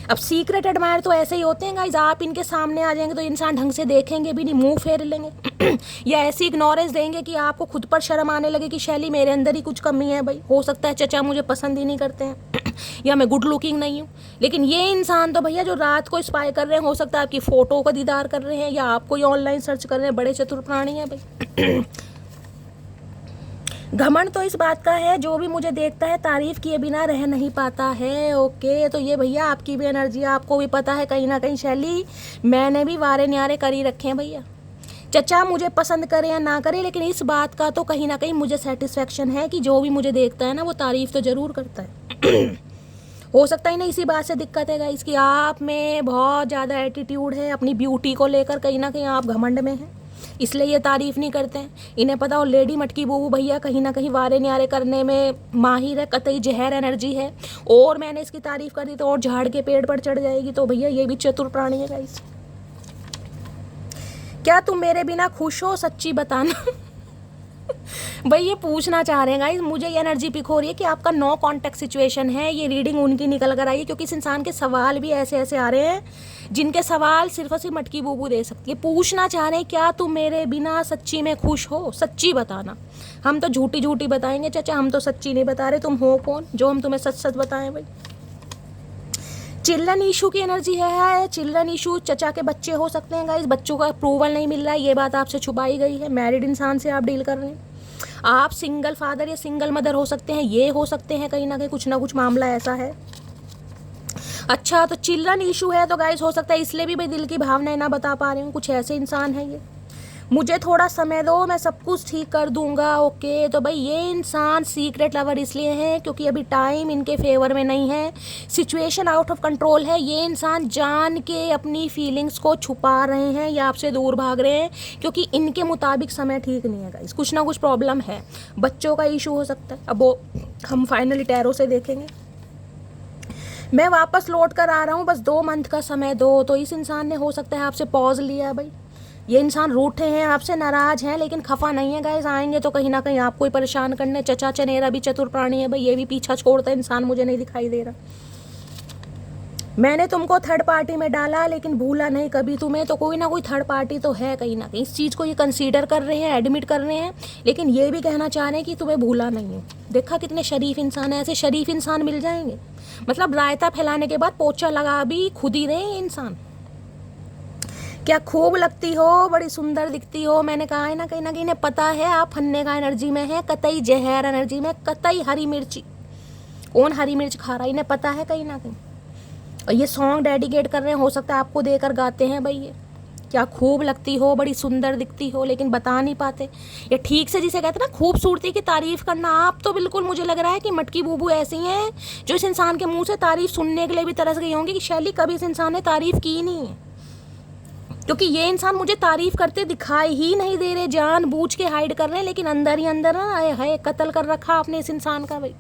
अब सीक्रेट एडमायर तो ऐसे ही होते हैं गाइस, आप इनके सामने आ जाएंगे तो इंसान ढंग से देखेंगे भी नहीं, मुंह फेर लेंगे या ऐसी इग्नोरेंस देंगे कि आपको खुद पर शर्म आने लगे कि शैली मेरे अंदर ही कुछ कमी है भाई। हो सकता है चचा मुझे पसंद ही नहीं करते हैं या मैं गुड लुकिंग नहीं हूँ। लेकिन ये इंसान तो भैया जो रात को स्पाई कर रहे हैं, हो सकता है आपकी फ़ोटो का दीदार कर रहे हैं या आपको ही ऑनलाइन सर्च कर रहे हैं। बड़े चतुर प्राणी हैं भाई। घमंड तो इस बात का है, जो भी मुझे देखता है तारीफ किए बिना रह नहीं पाता है। ओके, तो ये भैया आपकी भी एनर्जी, आपको भी पता है कहीं ना कहीं शैली मैंने भी वारे न्यारे कर ही रखे हैं भैया। चचा मुझे पसंद करे या ना करे, लेकिन इस बात का तो कहीं ना कहीं मुझे सेटिस्फेक्शन है कि जो भी मुझे देखता है ना वो तारीफ़ तो ज़रूर करता है। हो सकता है ना इसी बात से दिक्कत है गाइस कि आप में बहुत ज़्यादा एटीट्यूड है, अपनी ब्यूटी को लेकर कहीं ना कहीं आप घमंड में हैं, इसलिए ये तारीफ़ नहीं करते हैं। इन्हें पता हो लेडी मटकी बूबू भैया कहीं ना कहीं वारे न्यारे करने में माहिर है, कतई जहर एनर्जी है, और मैंने इसकी तारीफ़ कर दी तो और झाड़ के पेड़ पर चढ़ जाएगी। तो भैया ये भी चतुर प्राणी है गाइस। क्या तुम मेरे बिना खुश हो, सच्ची बताना। भाई ये पूछना चाह रहे हैं गाइस, मुझे ये एनर्जी पिक हो रही है कि आपका नो कॉन्टेक्ट सिचुएशन है, ये रीडिंग उनकी निकल कर आई है, क्योंकि इस इंसान के सवाल भी ऐसे ऐसे आ रहे हैं जिनके सवाल सिर्फ और सिर्फ मटकी बूबू दे सकती है। पूछना चाह रहे हैं क्या तुम मेरे बिना सच्ची में खुश हो, सच्ची बताना। हम तो झूठी झूठी बताएंगे चाचा, हम तो सच्ची नहीं बता रहे। तुम हो कौन जो हम तुम्हें सच सच बताएं भाई। चिल्ड्रन इशू की एनर्जी है। चिल्ड्रन इशू चचा के बच्चे हो सकते हैं गाइस, बच्चों का अप्रूवल नहीं मिल रहा है, ये बात आपसे छुपाई गई है। मैरिड इंसान से आप डील कर रहे हैं, आप सिंगल फादर या सिंगल मदर हो सकते हैं, ये हो सकते हैं कहीं ना कहीं कुछ ना कुछ मामला ऐसा है। अच्छा तो चिल्ड्रन इशू है तो गाइस हो सकता है इसलिए भी भाई दिल की भावनाएं ना बता पा रहे हूँ, कुछ ऐसे इंसान है ये। मुझे थोड़ा समय दो, मैं सब कुछ ठीक कर दूंगा। ओके तो भाई ये इंसान सीक्रेट लवर इसलिए है क्योंकि अभी टाइम इनके फेवर में नहीं है, सिचुएशन आउट ऑफ कंट्रोल है। ये इंसान जान के अपनी फीलिंग्स को छुपा रहे हैं या आपसे दूर भाग रहे हैं, क्योंकि इनके मुताबिक समय ठीक नहीं है गाइस, कुछ ना कुछ प्रॉब्लम है। बच्चों का इशू हो सकता है, अब वो हम फाइनली टैरो से देखेंगे। मैं वापस लौट कर आ रहा हूँ, बस 2 मंथ का समय दो। तो इस इंसान ने हो सकता है आपसे पॉज लिया है भाई। ये इंसान रूठे हैं, आपसे नाराज हैं, लेकिन खफा नहीं है गाइस। आएंगे तो कहीं ना कहीं आपको ही परेशान करने। चचा चनेरा भी चतुर प्राणी है भाई, ये भी पीछा छोड़ता है इंसान, मुझे नहीं दिखाई दे रहा। मैंने तुमको थर्ड पार्टी में डाला लेकिन भूला नहीं कभी तुम्हें, तो कोई ना कोई थर्ड पार्टी तो है कहीं ना कहीं। इस चीज़ को ये कंसीडर कर रहे हैं, एडमिट कर रहे हैं, लेकिन ये भी कहना चाह रहे हैं कि तुम्हें भूला नहीं है। देखा कितने शरीफ इंसान है, ऐसे शरीफ इंसान मिल जाएंगे। मतलब रायता फैलाने के बाद पोछा लगा भी खुद ही रहे इंसान। क्या खूब लगती हो, बड़ी सुंदर दिखती हो। मैंने कहा है ना कहीं इन्हें पता है आप फन्ने का एनर्जी में है, कतई जहर एनर्जी में, कतई हरी मिर्ची। कौन हरी मिर्च खा रहा है इन्हें पता है कहीं ना कहीं। और ये सॉन्ग डेडिकेट कर रहे हैं, हो सकता है आपको देकर गाते हैं भाई ये। क्या खूब लगती हो, बड़ी सुंदर दिखती हो, लेकिन बता नहीं पाते। ये ठीक से जिसे कहते हैं ना खूबसूरती की तारीफ करना, आप तो बिल्कुल मुझे लग रहा है कि मटकी बूबू ऐसी हैं जो इस इंसान के मुंह से तारीफ सुनने के लिए भी तरस गई होंगी कि शैली कभी इस इंसान ने तारीफ की नहीं है, क्योंकि ये इंसान मुझे तारीफ करते दिखाई ही नहीं दे रहे, जानबूझ के हाइड कर रहे हैं, लेकिन अंदर ही अंदर ना आए हाय कत्ल कर रखा आपने इस इंसान का भाई।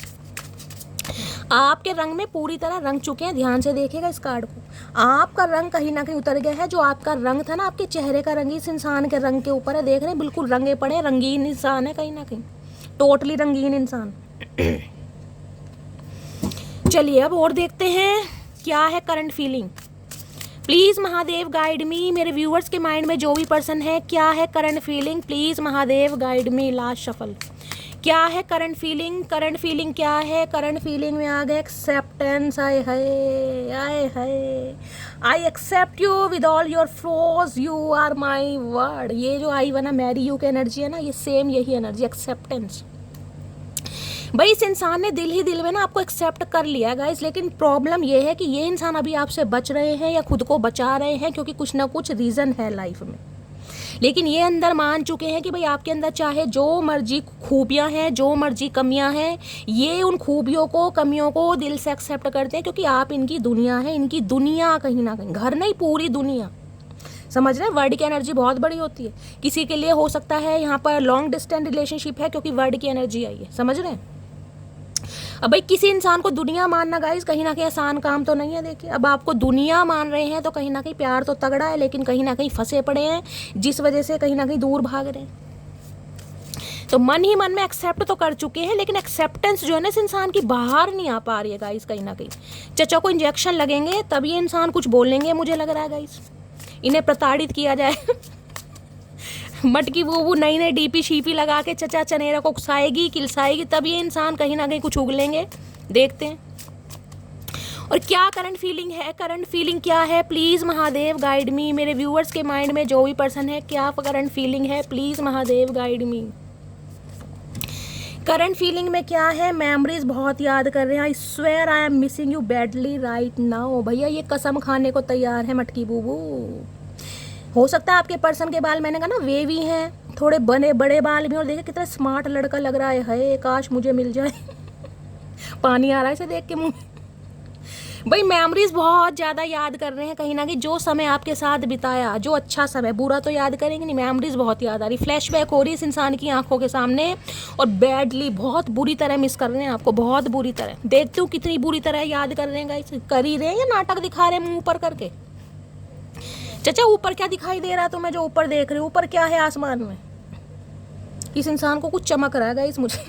आपके रंग में पूरी तरह रंग चुके हैं, ध्यान से देखिएगा इस कार्ड को। आपका रंग कहीं ना कहीं उतर गया है, जो आपका रंग था ना, आपके चेहरे का रंग इस इंसान के रंग के ऊपर है। देख रहे हैं बिल्कुल रंगे पड़े, रंगीन इंसान है कहीं ना कहीं, टोटली रंगीन इंसान। चलिए अब और देखते हैं क्या है current feeling. Please Mahadev guide मी। मेरे व्यूअर्स के माइंड में जो भी पर्सन है, क्या है current feeling, please Mahadev guide me. Last shuffle, क्या है करंट फीलिंग, करंट फीलिंग क्या है। करंट फीलिंग में आ गए एक्सेप्टेंस। आए है, आए है, I accept you with all your flaws, you are my word. ये जो आई वना मैरी यू की एनर्जी है ना, ये सेम यही एनर्जी एक्सेप्टेंस। भाई इस इंसान ने दिल ही दिल में ना आपको एक्सेप्ट कर लिया गाइस, लेकिन प्रॉब्लम ये है कि ये इंसान अभी आपसे बच रहे हैं या खुद को बचा रहे हैं, क्योंकि कुछ ना कुछ रीज़न है लाइफ में। लेकिन ये अंदर मान चुके हैं कि भाई आपके अंदर चाहे जो मर्जी खूबियां हैं, जो मर्जी कमियां हैं, ये उन खूबियों को, कमियों को दिल से एक्सेप्ट करते हैं, क्योंकि आप इनकी दुनिया है। इनकी दुनिया कहीं ना कहीं, घर नहीं पूरी दुनिया। समझ रहे हैं, वर्ड की एनर्जी बहुत बड़ी होती है। किसी के लिए हो सकता है यहाँ पर लॉन्ग डिस्टेंस रिलेशनशिप है, क्योंकि वर्ड की एनर्जी आई है। समझ रहे हैं। अब भाई किसी इंसान को दुनिया मानना गाइस कहीं ना कहीं आसान काम तो नहीं है। देखिए अब आपको दुनिया मान रहे हैं तो कहीं ना कहीं प्यार तो तगड़ा है, लेकिन कहीं ना कहीं फंसे पड़े हैं, जिस वजह से कहीं ना कहीं दूर भाग रहे हैं। तो मन ही मन में एक्सेप्ट तो कर चुके हैं, लेकिन एक्सेप्टेंस जो है ना इस इंसान की बाहर नहीं आ पा रही है गाइस कहीं ना कहीं। चचा को इंजेक्शन लगेंगे तब ये इंसान कुछ बोलेंगे, मुझे लग रहा है गाइस। इन्हें प्रताड़ित किया जाए। मटकी वो नई नई डीपी शीपी लगा के चचा चनेरा को उकसाएगी, किलसाएगी, तब ये इंसान कहीं ना कहीं कुछ उगलेंगे। देखते हैं। और क्या करंट फीलिंग है, करंट फीलिंग क्या है, प्लीज़ महादेव गाइड मी। मेरे व्यूअर्स के माइंड में जो भी पर्सन है, क्या करंट फीलिंग है, please Mahadev guide me. Current feeling में क्या है, मेमोरीज बहुत याद कर रहे हैं। I swear I am missing you badly right now. भैया ये कसम खाने को तैयार है मटकी बूबू। हो सकता है आपके पर्सन के बाल, मैंने कहा ना, वेवी हैं, थोड़े बने बड़े बाल भी, और देखिए कितना स्मार्ट लड़का लग रहा है, काश मुझे मिल जाए। पानी आ रहा है इसे देख के मुंह में। भाई मेमोरीज बहुत ज़्यादा याद कर रहे हैं कहीं ना कहीं, जो समय आपके साथ बिताया, जो अच्छा समय, बुरा तो याद करेंगे नहीं, मेमोरीज बहुत याद आ रही, फ्लैशबैक हो रही है इस इंसान की आंखों के सामने, और बैडली बहुत बुरी तरह मिस कर रहे हैं आपको, बहुत बुरी तरह। देखते हो कितनी बुरी तरह याद कर रहे हैं गाइस, कर ही रहे हैं या नाटक दिखा रहे हैं मुंह ऊपर करके। चाचा ऊपर क्या दिखाई दे रहा है तुम्हें, जो ऊपर देख रहे हो, ऊपर क्या है आसमान में? इस इंसान को कुछ चमक रहा है गाइस मुझे।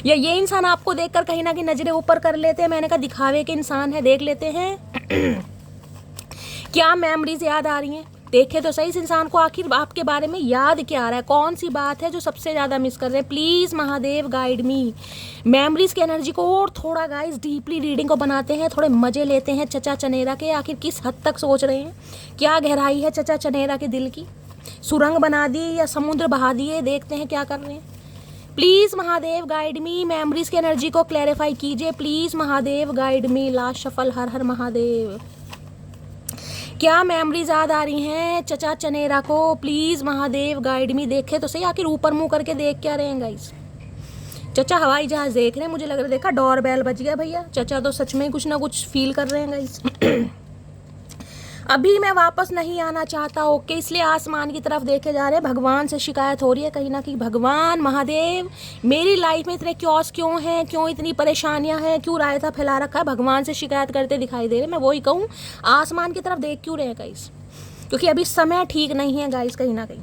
या ये इंसान आपको देखकर कहीं ना कहीं नजरें ऊपर कर लेते हैं, मैंने कहा दिखावे के इंसान है, देख लेते हैं। क्या मेमोरीज याद आ रही हैं, देखे तो सही इस इंसान को आखिर आपके बारे में याद क्या आ रहा है, कौन सी बात है जो सबसे ज़्यादा मिस कर रहे हैं। Please Mahadev guide me. Memories की एनर्जी को और थोड़ा गाइस डीपली रीडिंग को बनाते हैं, थोड़े मज़े लेते हैं चचा चनेरा के, आखिर किस हद तक सोच रहे हैं, क्या गहराई है चचा चनेरा के दिल की, सुरंग बना दी या समुद्र बहा दिए, देखते हैं क्या कर रहे हैं। Please Mahadev guide me, memories की एनर्जी को क्लैरिफाई कीजिए, please Mahadev guide me. Last shuffle, हर हर महादेव। क्या मेमोरीज याद आ रही हैं चचा चनेरा को, प्लीज़ महादेव गाइड मी। देखे तो सही आखिर ऊपर मुंह करके देख क्या रहे हैं गाइस। चचा हवाई जहाज देख रहे हैं, मुझे लग रहा है, देखा डोर बेल बज गया भैया, चचा तो सच में कुछ ना कुछ फील कर रहे हैं गाइस। अभी मैं वापस नहीं आना चाहता, ओके, इसलिए आसमान की तरफ देखे जा रहे हैं। भगवान से शिकायत हो रही है कहीं ना कहीं, भगवान महादेव मेरी लाइफ में इतने क्योस क्यों हैं, क्यों इतनी परेशानियां हैं, क्यों रायता फैला रखा है, भगवान से शिकायत करते दिखाई दे रहे। मैं वही कहूँ, आसमान की तरफ देख क्यों रहे हैं गाइस, क्योंकि अभी समय ठीक नहीं है गाइस। कहीं ना कहीं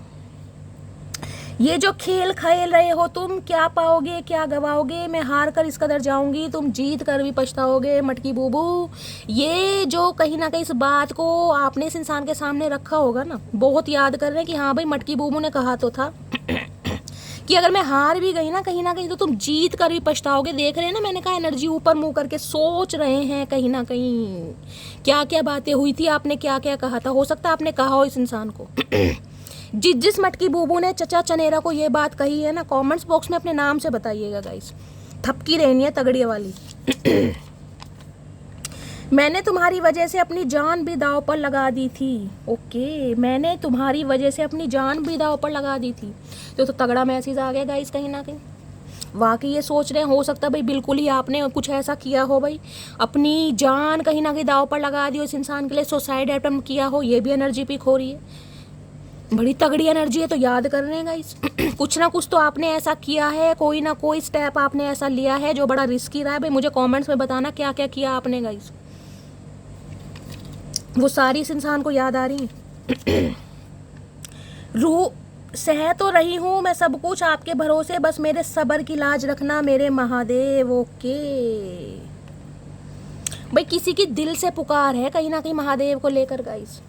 ये जो खेल खेल रहे हो तुम, क्या पाओगे क्या गवाओगे, मैं हार कर इस कदर जाऊंगी, तुम जीत कर भी पछताओगे मटकी बूबू। ये जो कहीं ना कहीं इस बात को आपने इस इंसान के सामने रखा होगा ना, बहुत याद कर रहे हैं कि हाँ भाई मटकी बूबू ने कहा तो था कि अगर मैं हार भी गई ना कहीं तो तुम जीत कर भी पछताओगे। देख रहे हैं ना, मैंने कहा एनर्जी ऊपर मुंह करके सोच रहे हैं कहीं ना कहीं, क्या क्या बातें हुई थी, आपने क्या क्या कहा था, हो सकता है आपने कहा हो इस इंसान को। जिस मटकी बूबू ने चचा चनेरा को ये बात कही है ना, कमेंट्स बॉक्स में अपने नाम से बताइएगा गाइस, थपकी रहनी है तगड़ी वाली। मैंने तुम्हारी वजह से अपनी जान भी दांव पर लगा दी थी, ओके, मैंने तुम्हारी वजह से अपनी जान भी दांव पर लगा दी थी, तो तगड़ा मैसेज आ गया गाइस कहीं ना कहीं। वाकई ये सोच रहे हैं, हो सकता है भाई बिल्कुल ही आपने कुछ ऐसा किया हो भाई, अपनी जान कहीं ना कहीं दांव पर लगा दी हो इस इंसान के लिए, सुसाइड अटेम्प्ट किया हो, ये भी एनर्जी पिक हो रही है, बड़ी तगड़ी एनर्जी है। तो याद कर रहे हैं गाइस, कुछ ना कुछ तो आपने ऐसा किया है, कोई ना कोई स्टेप आपने ऐसा लिया है जो बड़ा रिस्की रहा है। भाई मुझे कमेंट्स में बताना क्या क्या किया आपने गाइस, वो सारी इस इंसान को याद आ रही है। रूह सह तो रही हूँ मैं सब कुछ आपके भरोसे, बस मेरे सब्र की लाज रखना मेरे महादेव, ओके। भाई किसी की दिल से पुकार है कहीं ना कहीं महादेव को लेकर गाइस।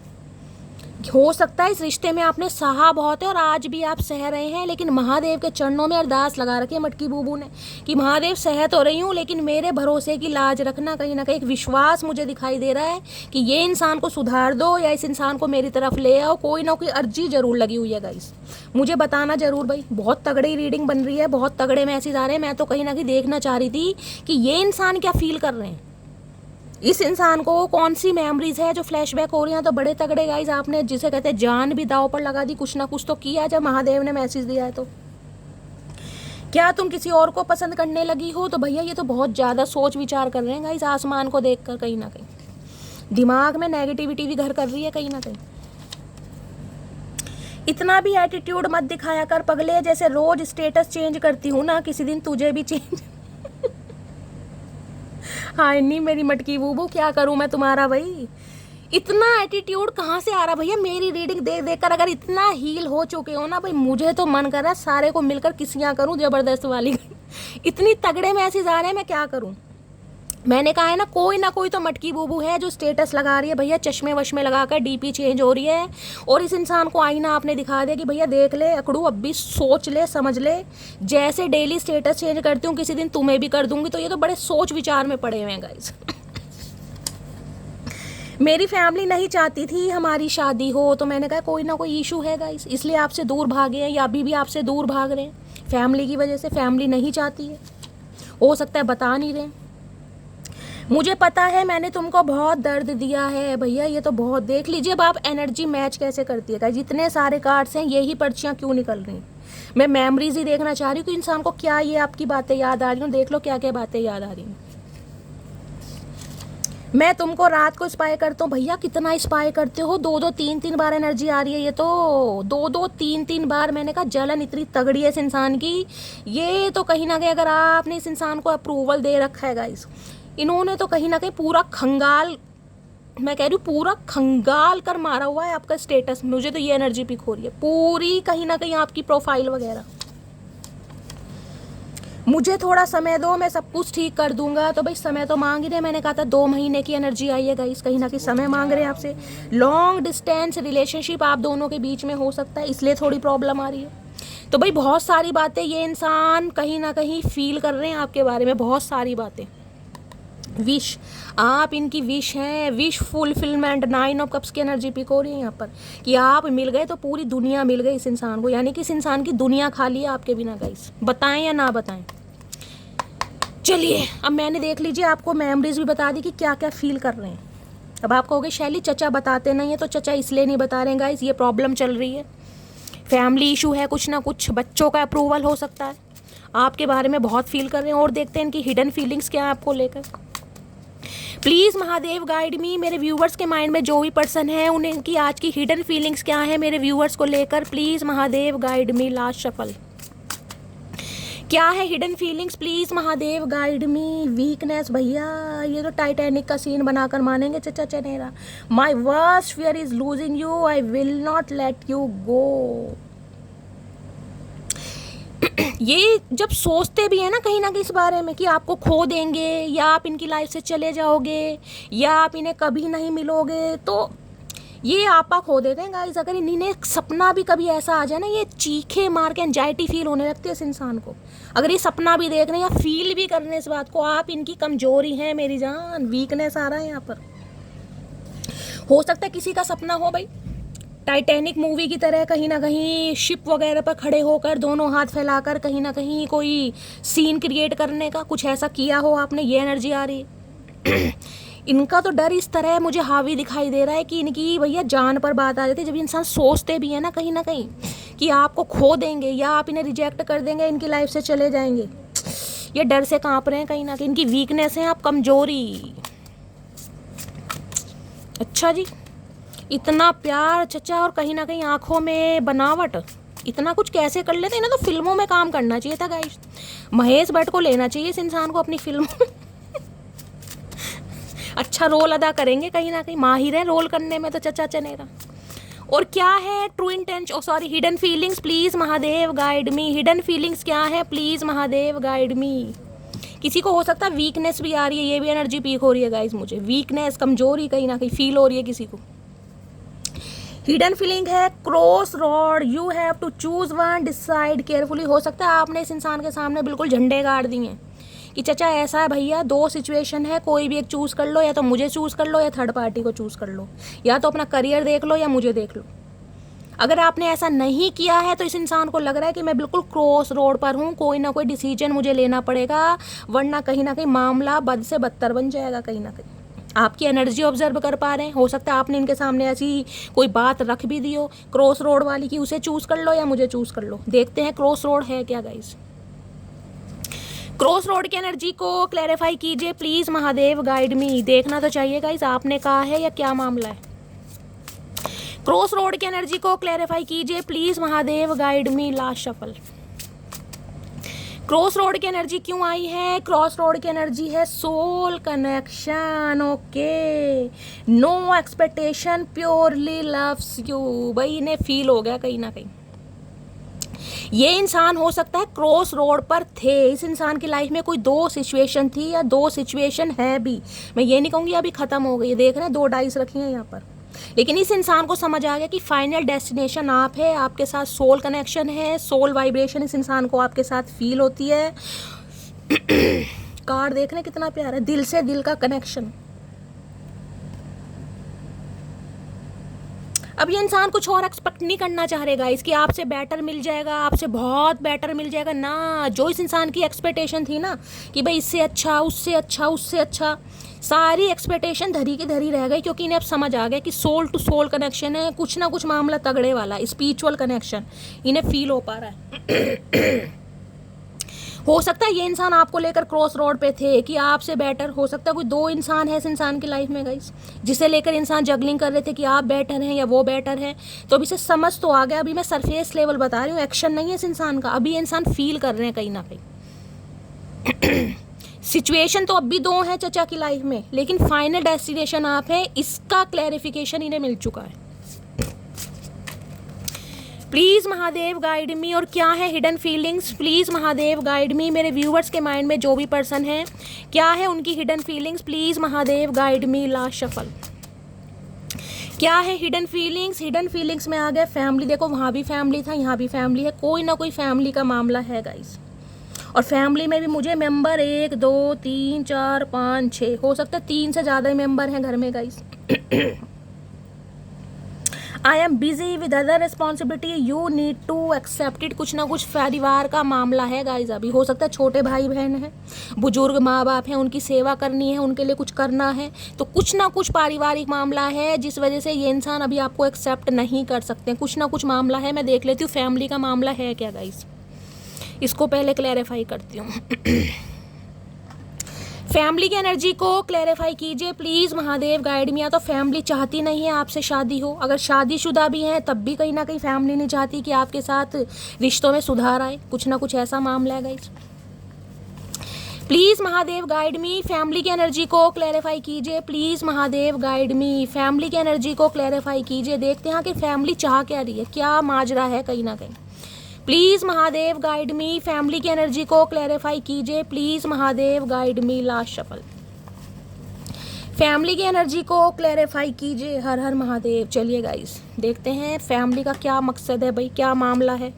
हो सकता है इस रिश्ते में आपने सहा बहुत है और आज भी आप सह रहे हैं, लेकिन महादेव के चरणों में अरदास लगा रखी है मटकी बूबू ने कि महादेव सह तो रही हूँ लेकिन मेरे भरोसे की लाज रखना। कहीं ना कहीं एक विश्वास मुझे दिखाई दे रहा है कि ये इंसान को सुधार दो या इस इंसान को मेरी तरफ ले आओ, कोई ना कोई अर्जी जरूर लगी हुई है गाइस, मुझे बताना जरूर भाई। बहुत तगड़ी रीडिंग बन रही है, बहुत तगड़े मैसेज आ रहे हैं। मैं तो कहीं ना कहीं देखना चाह रही थी कि ये इंसान क्या फील कर रहे हैं, इस इंसान को कौन सी मेमोरीज है जो फ्लैशबैक हो रही हैं। तो बड़े तगड़े गाइस, आपने जिसे कहते हैं जान भी दांव पर लगा दी, कुछ ना कुछ तो किया जब महादेव ने मैसेज दिया है। तो क्या तुम किसी और को पसंद करने लगी हो, तो भैया ये तो बहुत ज़्यादा सोच विचार कर रहे हैं गाइस आसमान को देखकर, कहीं ना कहीं दिमाग में नेगेटिविटी भी घर कर रही है कहीं ना कहीं। इतना भी एटीट्यूड मत दिखाया कर पगले, जैसे रोज स्टेटस चेंज करती हूँ ना, किसी दिन तुझे भी चेंज। हाँ नहीं मेरी मटकी बूबू, क्या करूँ मैं तुम्हारा भाई, इतना एटीट्यूड कहाँ से आ रहा भैया। मेरी रीडिंग देख देख कर अगर इतना हील हो चुके हो ना भाई, मुझे तो मन कर रहा है सारे को मिलकर किसियाँ करूँ जबरदस्त वाली। इतनी तगड़े मैसेज आ रहे हैं, मैं क्या करूँ। मैंने कहा है ना कोई तो मटकी बूबू है जो स्टेटस लगा रही है भैया, चश्मे वश्मे लगाकर डीपी चेंज हो रही है, और इस इंसान को आईना आपने दिखा दिया कि भैया देख ले अकड़ू, अब भी सोच ले समझ ले, जैसे डेली स्टेटस चेंज करती हूँ किसी दिन तुम्हें भी कर दूंगी। तो ये तो बड़े सोच विचार में पड़े हुए हैं गाइस। मेरी फैमिली नहीं चाहती थी हमारी शादी हो, तो मैंने कहा कोई ना कोई इशू है गाइस, इसलिए आपसे दूर भागे हैं या अभी भी आपसे दूर भाग रहे हैं फैमिली की वजह से। फैमिली नहीं चाहती है, हो सकता है बता नहीं रहे। मुझे पता है मैंने तुमको बहुत दर्द दिया है भैया, ये तो बहुत, देख लीजिए अब आप एनर्जी मैच कैसे करती है। जितने सारे कार्ड्स हैं यही पर्चियाँ क्यों निकल रही हैं। मैं मेमोरीज ही देखना चाह रही हूँ कि इंसान को क्या ये आपकी बातें याद आ रही हूँ। देख लो क्या क्या बातें याद आ रही हैं। मैं तुमको रात को स्पाई करता हूँ भैया, कितना स्पाई करते हो, 2-2 3-3 बार एनर्जी आ रही है। ये तो 2-2 3-3 बार, मैंने कहा जलन इतनी तगड़ी है इस इंसान की। ये तो कहीं ना कहीं अगर आपने इस इंसान को अप्रूवल दे रखा है गाइस, इन्होंने तो कहीं ना कहीं पूरा खंगाल, मैं कह रही हूँ पूरा खंगाल कर मारा हुआ है आपका स्टेटस। मुझे तो ये एनर्जी पिक हो रही है पूरी, कहीं ना कहीं आपकी प्रोफाइल वगैरह। मुझे थोड़ा समय दो, मैं सब कुछ ठीक कर दूंगा। तो भाई समय तो मांग ही रहे, मैंने कहा था 2 महीने की एनर्जी आई है गाइस, कहीं ना कहीं समय मांग रहे हैं आपसे। लॉन्ग डिस्टेंस रिलेशनशिप आप दोनों के बीच में हो सकता है, इसलिए थोड़ी प्रॉब्लम आ रही है। तो भाई बहुत सारी बातें ये इंसान कहीं ना कहीं फील कर रहे हैं आपके बारे में, बहुत सारी बातें। विश, आप इनकी विश हैं, विश फुलफिलमेंट। 9 ऑफ कप्स की एनर्जी पिक हो रही है यहाँ पर कि आप मिल गए तो पूरी दुनिया मिल गई इस इंसान को, यानी कि इस इंसान की दुनिया खाली है आपके बिना गाइस। बताएं या ना बताएं। चलिए अब मैंने देख लीजिए आपको मेमोरीज भी बता दी कि क्या क्या फील कर रहे हैं। अब आप कहोगे शैली चचा बताते नहीं है, तो चचा इसलिए नहीं बता रहे हैं गाइस, ये प्रॉब्लम चल रही है, फैमिली इशू है, कुछ ना कुछ बच्चों का अप्रूवल हो सकता है, आपके बारे में बहुत फील कर रहे हैं। और देखते हैं इनकी हिडन फीलिंग्स क्या है आपको लेकर। प्लीज़ महादेव गाइड मी, मेरे व्यूवर्स के माइंड में जो भी पर्सन है उनकी आज की हिडन फीलिंग्स क्या है मेरे व्यूवर्स को लेकर। Please Mahadev guide me. Last shuffle क्या है hidden feelings, please Mahadev guide me. Weakness भैया, ये तो टाइटैनिक का सीन बनाकर मानेंगे चचा चनेरा। My worst fear is losing you, I will not let you go. ये जब सोचते भी है ना कहीं ना कहीं इस बारे में कि आपको खो देंगे या आप इनकी लाइफ से चले जाओगे या आप इन्हें कभी नहीं मिलोगे, तो ये आपा खो देते हैं गाइस। अगर इन्हें सपना भी कभी ऐसा आ जाए ना, ये चीखे मार के एंजाइटी फील होने लगती है इस इंसान को। अगर ये सपना भी देख रहे हैं या फील भी कर रहे हैं इस बात को, आप इनकी कमजोरी है मेरी जान, वीकनेस आ रहा है यहाँ पर। हो सकता है किसी का सपना हो भाई टाइटैनिक मूवी की तरह कहीं ना कहीं शिप वगैरह पर खड़े होकर दोनों हाथ फैलाकर कहीं ना कहीं कोई सीन क्रिएट करने का, कुछ ऐसा किया हो आपने, ये एनर्जी आ रही है। इनका तो डर इस तरह मुझे हावी दिखाई दे रहा है कि इनकी भैया जान पर बात आ जाती है जब इंसान सोचते भी है ना कहीं कि आपको खो देंगे या आप इन्हें रिजेक्ट कर देंगे, इनकी लाइफ से चले जाएंगे। ये डर से कांप रहे हैं कहीं ना कहीं, इनकी वीकनेस है आप कमजोरी। अच्छा जी, इतना प्यार चचा और कहीं ना कहीं आंखों में बनावट, इतना कुछ कैसे कर लेते हैं। इन्हें तो फिल्मों में काम करना चाहिए था गाइस, महेश भट्ट को लेना चाहिए इस इंसान को अपनी फिल्म। अच्छा रोल अदा करेंगे कहीं ना कहीं, माहिर है रोल करने में तो चचा चनेरा। और क्या है true intention, sorry hidden feelings, please Mahadev guide me. Hidden feelings क्या है प्लीज महादेव गाइड मी। किसी को हो सकता है वीकनेस भी आ रही है, ये भी एनर्जी पीक हो रही है गाइस मुझे, वीकनेस कमजोरी कहीं ना कहीं फील हो रही है किसी को। हिडन फीलिंग है crossroad, you have to choose one, decide carefully. हो सकता है आपने इस इंसान के सामने बिल्कुल झंडे गाड़ दिए हैं कि चचा ऐसा है भैया, 2 सिचुएशन है, कोई भी एक चूज कर लो, या तो मुझे चूज कर लो या थर्ड पार्टी को चूज कर लो, या तो अपना करियर देख लो या मुझे देख लो। अगर आपने ऐसा नहीं किया है तो इस इंसान को लग रहा है कि मैं बिल्कुल क्रॉस रोड पर हूँ, कोई ना कोई डिसीजन मुझे लेना पड़ेगा, वरना कहीं ना कहीं मामला बद से बदतर बन जाएगा। कहीं ना कहीं आपकी एनर्जी ऑब्जर्व कर पा रहे हैं, हो सकता है आपने इनके सामने ऐसी कोई बात रख भी दी हो क्रॉस रोड वाली कि उसे चूज कर लो या मुझे चूज कर लो। देखते हैं क्रॉस रोड है क्या गाइस। क्रॉस रोड की एनर्जी को क्लैरिफाई कीजिए प्लीज महादेव गाइड मी। देखना तो चाहिए गाइस आपने कहा है या क्या मामला है। क्रॉस रोड की एनर्जी को क्लैरिफाई कीजिए please Mahadev guide me. Last shuffle crossroad की एनर्जी क्यों आई है। क्रॉस रोड की एनर्जी है soul connection, okay, no expectation, purely loves you. भाई इन्हें फील हो गया कहीं ना कहीं, ये इंसान हो सकता है क्रॉस रोड पर थे, इस इंसान की लाइफ में कोई 2 सिचुएशन थी या 2 सिचुएशन है भी, मैं ये नहीं कहूँगी अभी खत्म हो गई। देख रहे हैं 2 डाइस रखी हैं यहाँ पर, लेकिन इस इंसान को समझ आ गया कि फाइनल डेस्टिनेशन आप है, आपके साथ सोल कनेक्शन है, सोल वाइब्रेशन इस इंसान को आपके साथ फील होती है। कार्ड देख रहे हैं कितना प्यारा है, दिल से दिल का कनेक्शन। अब ये इंसान कुछ और एक्सपेक्ट नहीं करना चाह रहेगा इसकी आपसे बेटर मिल जाएगा, आपसे बहुत बेटर मिल जाएगा ना। जो इस इंसान की एक्सपेक्टेशन थी ना कि भाई इससे अच्छा, उससे अच्छा, उससे अच्छा, सारी एक्सपेक्टेशन धरी की धरी रह गई, क्योंकि इन्हें अब समझ आ गया कि सोल टू सोल कनेक्शन है, कुछ ना कुछ मामला तगड़े वाला, स्पिरिचुअल कनेक्शन इन्हें फील हो पा रहा है। हो सकता है ये इंसान आपको लेकर क्रॉस रोड पे थे कि आपसे बेटर, हो सकता है कोई दो इंसान है इस इंसान की लाइफ में गाइस, जिसे लेकर इंसान जगलिंग कर रहे थे कि आप बेटर हैं या वो बेटर है। तो अभी से समझ तो आ गया, अभी मैं सरफेस लेवल बता रही हूँ, एक्शन नहीं है इस इंसान का, अभी ये इंसान फील कर रहे हैं कहीं ना कहीं। सिचुएशन तो अब भी दो हैं चचा की लाइफ में, लेकिन फाइनल डेस्टिनेशन आप हैं, इसका क्लैरिफिकेशन इन्हें मिल चुका है। प्लीज़ महादेव गाइड मी। और क्या है hidden feelings, please Mahadev guide मी। मेरे व्यूवर्स के माइंड में जो भी पर्सन है, क्या है उनकी hidden feelings, please Mahadev guide me. Last shuffle, क्या है हिडन फीलिंग्स। हिडन फीलिंग्स में आ गया फैमिली, देखो वहाँ भी फैमिली था, यहाँ भी फैमिली है, कोई ना कोई फैमिली का मामला है गाइस। और फैमिली में भी मुझे मेंबर 1 2 3 4 5 6, हो सकता है 3 से ज़्यादा ही मेंबर हैं घर में guys. I am busy with other responsibility, you need to accept it. कुछ ना कुछ परिवार का मामला है गाइज अभी, हो सकता है छोटे भाई बहन हैं, बुजुर्ग माँ बाप हैं, उनकी सेवा करनी है, उनके लिए कुछ करना है, तो कुछ ना कुछ पारिवारिक मामला है जिस वजह से ये इंसान अभी आपको एक्सेप्ट नहीं कर सकते। कुछ ना कुछ मामला है, मैं देख लेती हूँ फैमिली का मामला है क्या गाइज, इसको पहले क्लैरिफाई करती हूँ। फैमिली की एनर्जी को क्लैरिफाई कीजिए प्लीज़ महादेव गाइड मी। या तो फैमिली चाहती नहीं है आपसे शादी हो, अगर शादीशुदा भी हैं तब भी कहीं ना कहीं फैमिली नहीं चाहती कि आपके साथ रिश्तों में सुधार आए, कुछ ना कुछ ऐसा मामला है guys. Please Mahadev guide me, family की एनर्जी को क्लैरिफाई कीजिए please Mahadev guide me. Family की एनर्जी को क्लैरिफाई कीजिए, देखते हैं कि फैमिली चाह क्या रही है, क्या माजरा है कहीं ना कहीं। Please Mahadev guide me, family की एनर्जी को क्लैरिफाई कीजिए please Mahadev guide me. Last shuffle, family की एनर्जी को क्लैरिफाई कीजिए। हर हर महादेव। चलिए गाइस देखते हैं फैमिली का क्या मकसद है भाई, क्या मामला है।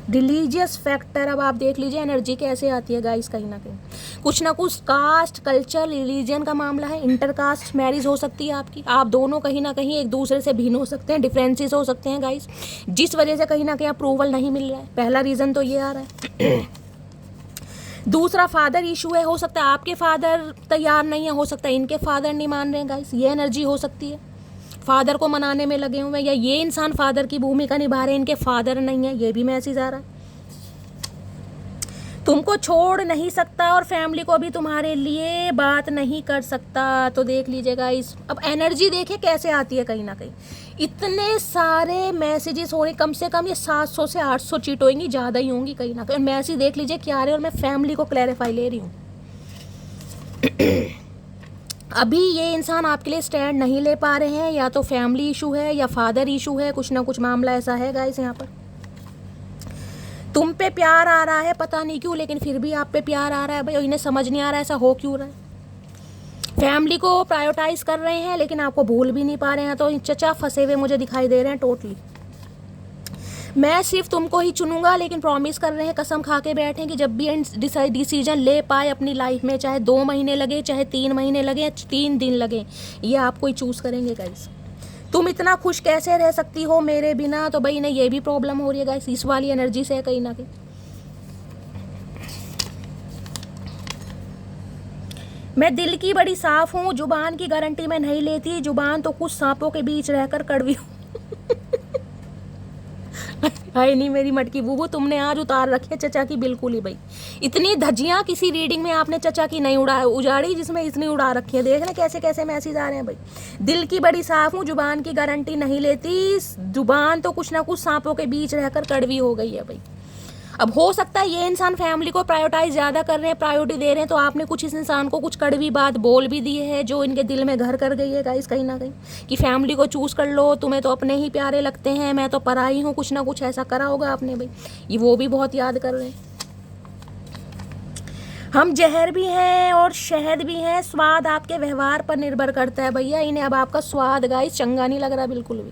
रिलीजियस फैक्टर, अब आप देख लीजिए एनर्जी कैसे आती है गाइस, कहीं ना कहीं कुछ ना कुछ कास्ट, कल्चर, रिलीजन का मामला है। इंटरकास्ट मैरिज हो सकती है आपकी, आप दोनों कहीं ना कहीं एक दूसरे से भिन्न हो सकते हैं, डिफरेंसेस हो सकते हैं गाइस, जिस वजह से कहीं ना कहीं अप्रूवल नहीं मिल रहा है। पहला रीज़न तो ये आ रहा है। दूसरा फादर इशू है, हो सकता है आपके फादर तैयार नहीं है, हो सकता है इनके फादर नहीं मान रहे हैं गाइस, ये एनर्जी हो सकती है। फादर को मनाने में लगे हुए हैं, या ये इंसान फादर की भूमिका निभा रहे हैं, इनके फादर नहीं है, ये भी मैसेज आ रहा है। तुमको छोड़ नहीं सकता और फैमिली को भी तुम्हारे लिए बात नहीं कर सकता। तो देख लीजिएगा इस, अब एनर्जी देखिए कैसे आती है कहीं ना कहीं। इतने सारे मैसेजेस हो रहे, कम से कम ये 700 से 800 चीट होंगी, ज़्यादा ही होंगी कहीं ना कहीं। मैसेज देख लीजिए क्या आ रहे हैं, और मैं फैमिली को क्लैरिफाई ले रही हूँ। अभी ये इंसान आपके लिए स्टैंड नहीं ले पा रहे हैं, या तो फैमिली इशू है या फादर इशू है, कुछ ना कुछ मामला ऐसा है गाइस। यहाँ पर तुम पे प्यार आ रहा है, पता नहीं क्यों, लेकिन फिर भी आप पे प्यार आ रहा है भाई, और इन्हें समझ नहीं आ रहा है ऐसा हो क्यों रहा है। फैमिली को प्रायोरिटाइज कर रहे हैं लेकिन आपको भूल भी नहीं पा रहे हैं, तो चचा फंसे हुए मुझे दिखाई दे रहे हैं टोटली। मैं सिर्फ तुमको ही चुनूंगा, लेकिन प्रॉमिस कर रहे हैं, कसम खा के बैठे कि जब भी डिसीजन ले पाए अपनी लाइफ में, चाहे 2 महीने लगे, चाहे 3 महीने लगे, 3 दिन लगे, ये आपको ही चूज़ करेंगे गाइस। तुम इतना खुश कैसे रह सकती हो मेरे बिना, तो भाई इन्हें ये भी प्रॉब्लम हो रही है गाइस, इस वाली एनर्जी से कहीं ना कहीं। मैं दिल की बड़ी साफ हूँ, जुबान की गारंटी मैं नहीं लेती, जुबान तो कुछ सांपों के बीच रहकर कड़वी हूँ। हाय नहीं मेरी मटकी बूबू, तुमने आज उतार रखी है चचा की बिल्कुल ही भाई। इतनी धज्जियाँ किसी रीडिंग में आपने चचा की नहीं उजाड़ी जिसमें इतनी उड़ा रखी है। देख रहे कैसे कैसे मैसेज आ रहे हैं भाई। दिल की बड़ी साफ हूँ, जुबान की गारंटी नहीं लेती, जुबान तो कुछ ना कुछ सांपों के बीच रहकर कड़वी हो गई है भाई। अब हो सकता है ये इंसान फैमिली को प्रायोरिटाइज ज़्यादा कर रहे हैं, प्रायोरिटी दे रहे हैं, तो आपने कुछ इस इंसान को कुछ कड़वी बात बोल भी दी है जो इनके दिल में घर कर गई है गाइस कहीं ना कहीं, कि फैमिली को चूज़ कर लो, तुम्हें तो अपने ही प्यारे लगते हैं, मैं तो पराई हूँ, कुछ ना कुछ ऐसा करा होगा आपने भाई। ये वो भी बहुत याद कर रहे हैं। हम जहर भी हैं और शहद भी हैं, स्वाद आपके व्यवहार पर निर्भर करता है भैया। इन्हें अब आपका स्वाद गाइस चंगा नहीं लग रहा बिल्कुल भी।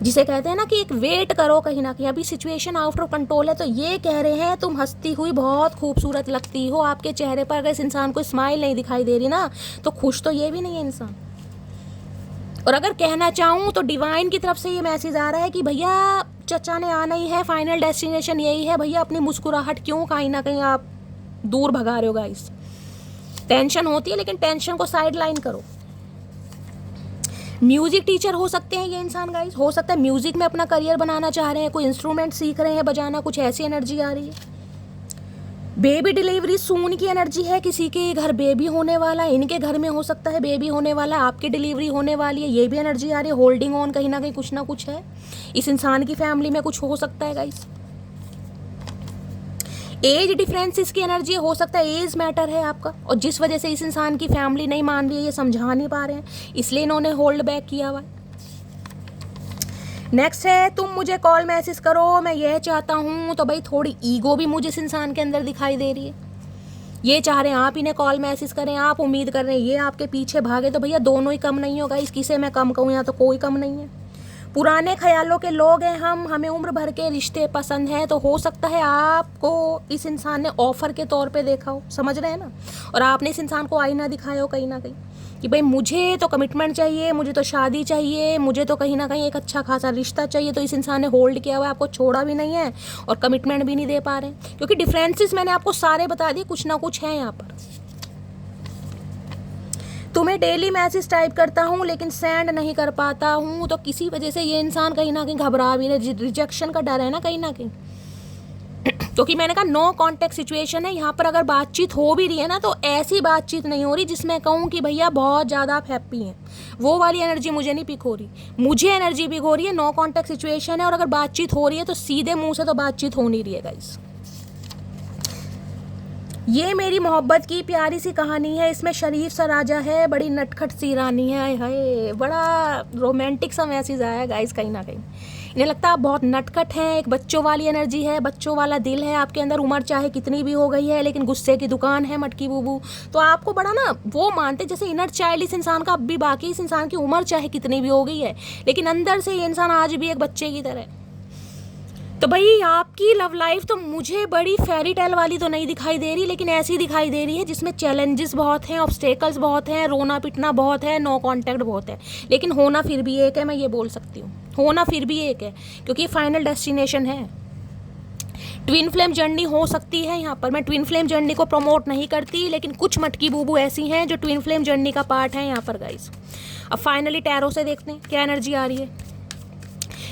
जिसे कहते हैं ना कि एक वेट करो कहीं ना कहीं, अभी सिचुएशन आउट ऑफ कंट्रोल है। तो ये कह रहे हैं तुम हंसती हुई बहुत खूबसूरत लगती हो, आपके चेहरे पर अगर इस इंसान को स्माइल नहीं दिखाई दे रही ना तो खुश तो ये भी नहीं है इंसान। और अगर कहना चाहूँ तो डिवाइन की तरफ से ये मैसेज आ रहा है कि भैया चचा ने आना ही है, फाइनल डेस्टिनेशन यही है भैया, अपनी मुस्कुराहट क्यों कहीं ना कहीं आप दूर भगा रहे हो गाइस। टेंशन होती है लेकिन टेंशन को साइड लाइन करो। म्यूजिक टीचर हो सकते हैं ये इंसान गाइस, हो सकता है म्यूजिक में अपना करियर बनाना चाह रहे हैं, कोई इंस्ट्रूमेंट सीख रहे हैं बजाना, कुछ ऐसी एनर्जी आ रही है। बेबी डिलीवरी सून की एनर्जी है, किसी के घर बेबी होने वाला है, इनके घर में हो सकता है बेबी होने वाला है, आपकी डिलीवरी होने वाली है, ये भी एनर्जी आ रही है। होल्डिंग ऑन कहीं ना कहीं कुछ ना कुछ है, इस इंसान की फैमिली में कुछ हो सकता है गाइस। एज डिफरेंसेस की एनर्जी हो सकता है एज मैटर है आपका, और जिस वजह से इस इंसान की फैमिली नहीं मान रही है, ये समझा नहीं पा रहे हैं, इसलिए इन्होंने होल्ड बैक किया हुआ है। नेक्स्ट है तुम मुझे कॉल मैसेज करो, मैं यह चाहता हूँ। तो भाई थोड़ी ईगो भी मुझे इस इंसान के अंदर दिखाई दे रही है, ये चाह रहे हैं आप इन्हें कॉल मैसेज करें, आप उम्मीद कर रहे हैं ये आपके पीछे भागे। तो भैया दोनों ही कम नहीं होगा, इस किसे मैं कम कहूँ, यहाँ तो कोई कम नहीं है। पुराने ख्यालों के लोग हैं हम, हमें उम्र भर के रिश्ते पसंद हैं। तो हो सकता है आपको इस इंसान ने ऑफर के तौर पे देखा हो, समझ रहे हैं ना, और आपने इस इंसान को आईना दिखाया हो कहीं ना कहीं कि भाई मुझे तो कमिटमेंट चाहिए, मुझे तो शादी चाहिए, मुझे तो कहीं ना कहीं एक अच्छा खासा रिश्ता चाहिए। तो इस इंसान ने होल्ड किया हुआ है, आपको छोड़ा भी नहीं है और कमिटमेंट भी नहीं दे पा रहे, क्योंकि डिफरेंसेस मैंने आपको सारे बता दिए, कुछ ना कुछ है यहाँ पर। तुम्हें डेली मैसेज टाइप करता हूँ लेकिन सेंड नहीं कर पाता हूँ। तो किसी वजह से ये इंसान कहीं ना कहीं घबरा भी रहे, रिजेक्शन का डर है ना कहीं ना कहीं, क्योंकि मैंने कहा नो कॉन्टेक्ट सिचुएशन है यहाँ पर। अगर बातचीत हो भी रही है ना तो ऐसी बातचीत नहीं हो रही जिसमें कहूँ कि भैया बहुत ज़्यादा आप हैप्पी हैं, वो वाली एनर्जी मुझे नहीं पिक हो रही। मुझे एनर्जी पिक हो रही है नो कॉन्टेक्ट सिचुएशन है, और अगर बातचीत हो रही है तो सीधे मुंह से तो बातचीत हो नहीं रही है गाइस। ये मेरी मोहब्बत की प्यारी सी कहानी है, इसमें शरीफ सा राजा है, बड़ी नटखट सी रानी है। हाय बड़ा रोमांटिक सा मैसेज आया गाइस कहीं ना कहीं। इन्हें लगता है आप बहुत नटखट हैं, एक बच्चों वाली एनर्जी है, बच्चों वाला दिल है आपके अंदर। उम्र चाहे कितनी भी हो गई है लेकिन गुस्से की दुकान है मटकी बूबू। तो आपको बड़ा ना वो मानते जैसे इनर चाइल्ड इस इंसान का अब भी बाकी। इस इंसान की उम्र चाहे कितनी भी हो गई है लेकिन अंदर से ये इंसान आज भी एक बच्चे की तरह है। तो भाई आपकी लव लाइफ तो मुझे बड़ी फेरी टेल वाली तो नहीं दिखाई दे रही, लेकिन ऐसी दिखाई दे रही है जिसमें चैलेंजेस बहुत हैं, ऑब्स्टेकल्स बहुत हैं, रोना पिटना बहुत है, नो कांटेक्ट बहुत है। लेकिन होना फिर भी एक है, मैं ये बोल सकती हूँ, होना फिर भी एक है, क्योंकि फाइनल डेस्टिनेशन है। ट्विन फ्लेम जर्नी हो सकती है यहाँ पर। मैं ट्विन फ्लेम जर्नी को प्रमोट नहीं करती, लेकिन कुछ मटकी बूबू ऐसी हैं जो ट्विन फ्लेम जर्नी का पार्ट है यहाँ पर गाइस। अब फाइनली टैरो से देखते हैं क्या एनर्जी आ रही है।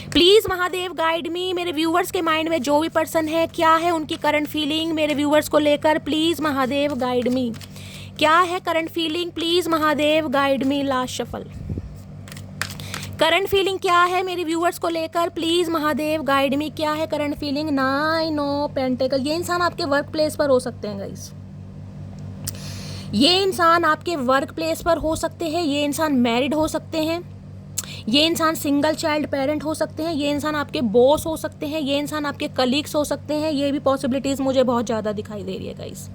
प्लीज़ महादेव गाइड मी। मेरे व्यूवर्स के माइंड में जो भी पर्सन है, क्या है उनकी करंट फीलिंग मेरे व्यूवर्स को लेकर, प्लीज़ महादेव गाइड मी। क्या है current feeling, please Mahadev guide me. Last shuffle. Current feeling क्या है मेरे व्यूवर्स को लेकर, प्लीज़ महादेव गाइड मी। क्या है करंट फीलिंग। 9 of pentacle. ये इंसान आपके वर्क प्लेस पर हो सकते हैं गाइस, ये इंसान आपके वर्क प्लेस पर हो सकते हैं, ये इंसान मैरिड हो सकते हैं, ये इंसान सिंगल चाइल्ड पेरेंट हो सकते हैं, ये इंसान आपके बॉस हो सकते हैं, ये इंसान आपके कलीग्स हो सकते हैं। ये भी पॉसिबिलिटीज़ मुझे बहुत ज़्यादा दिखाई दे रही है गाइस।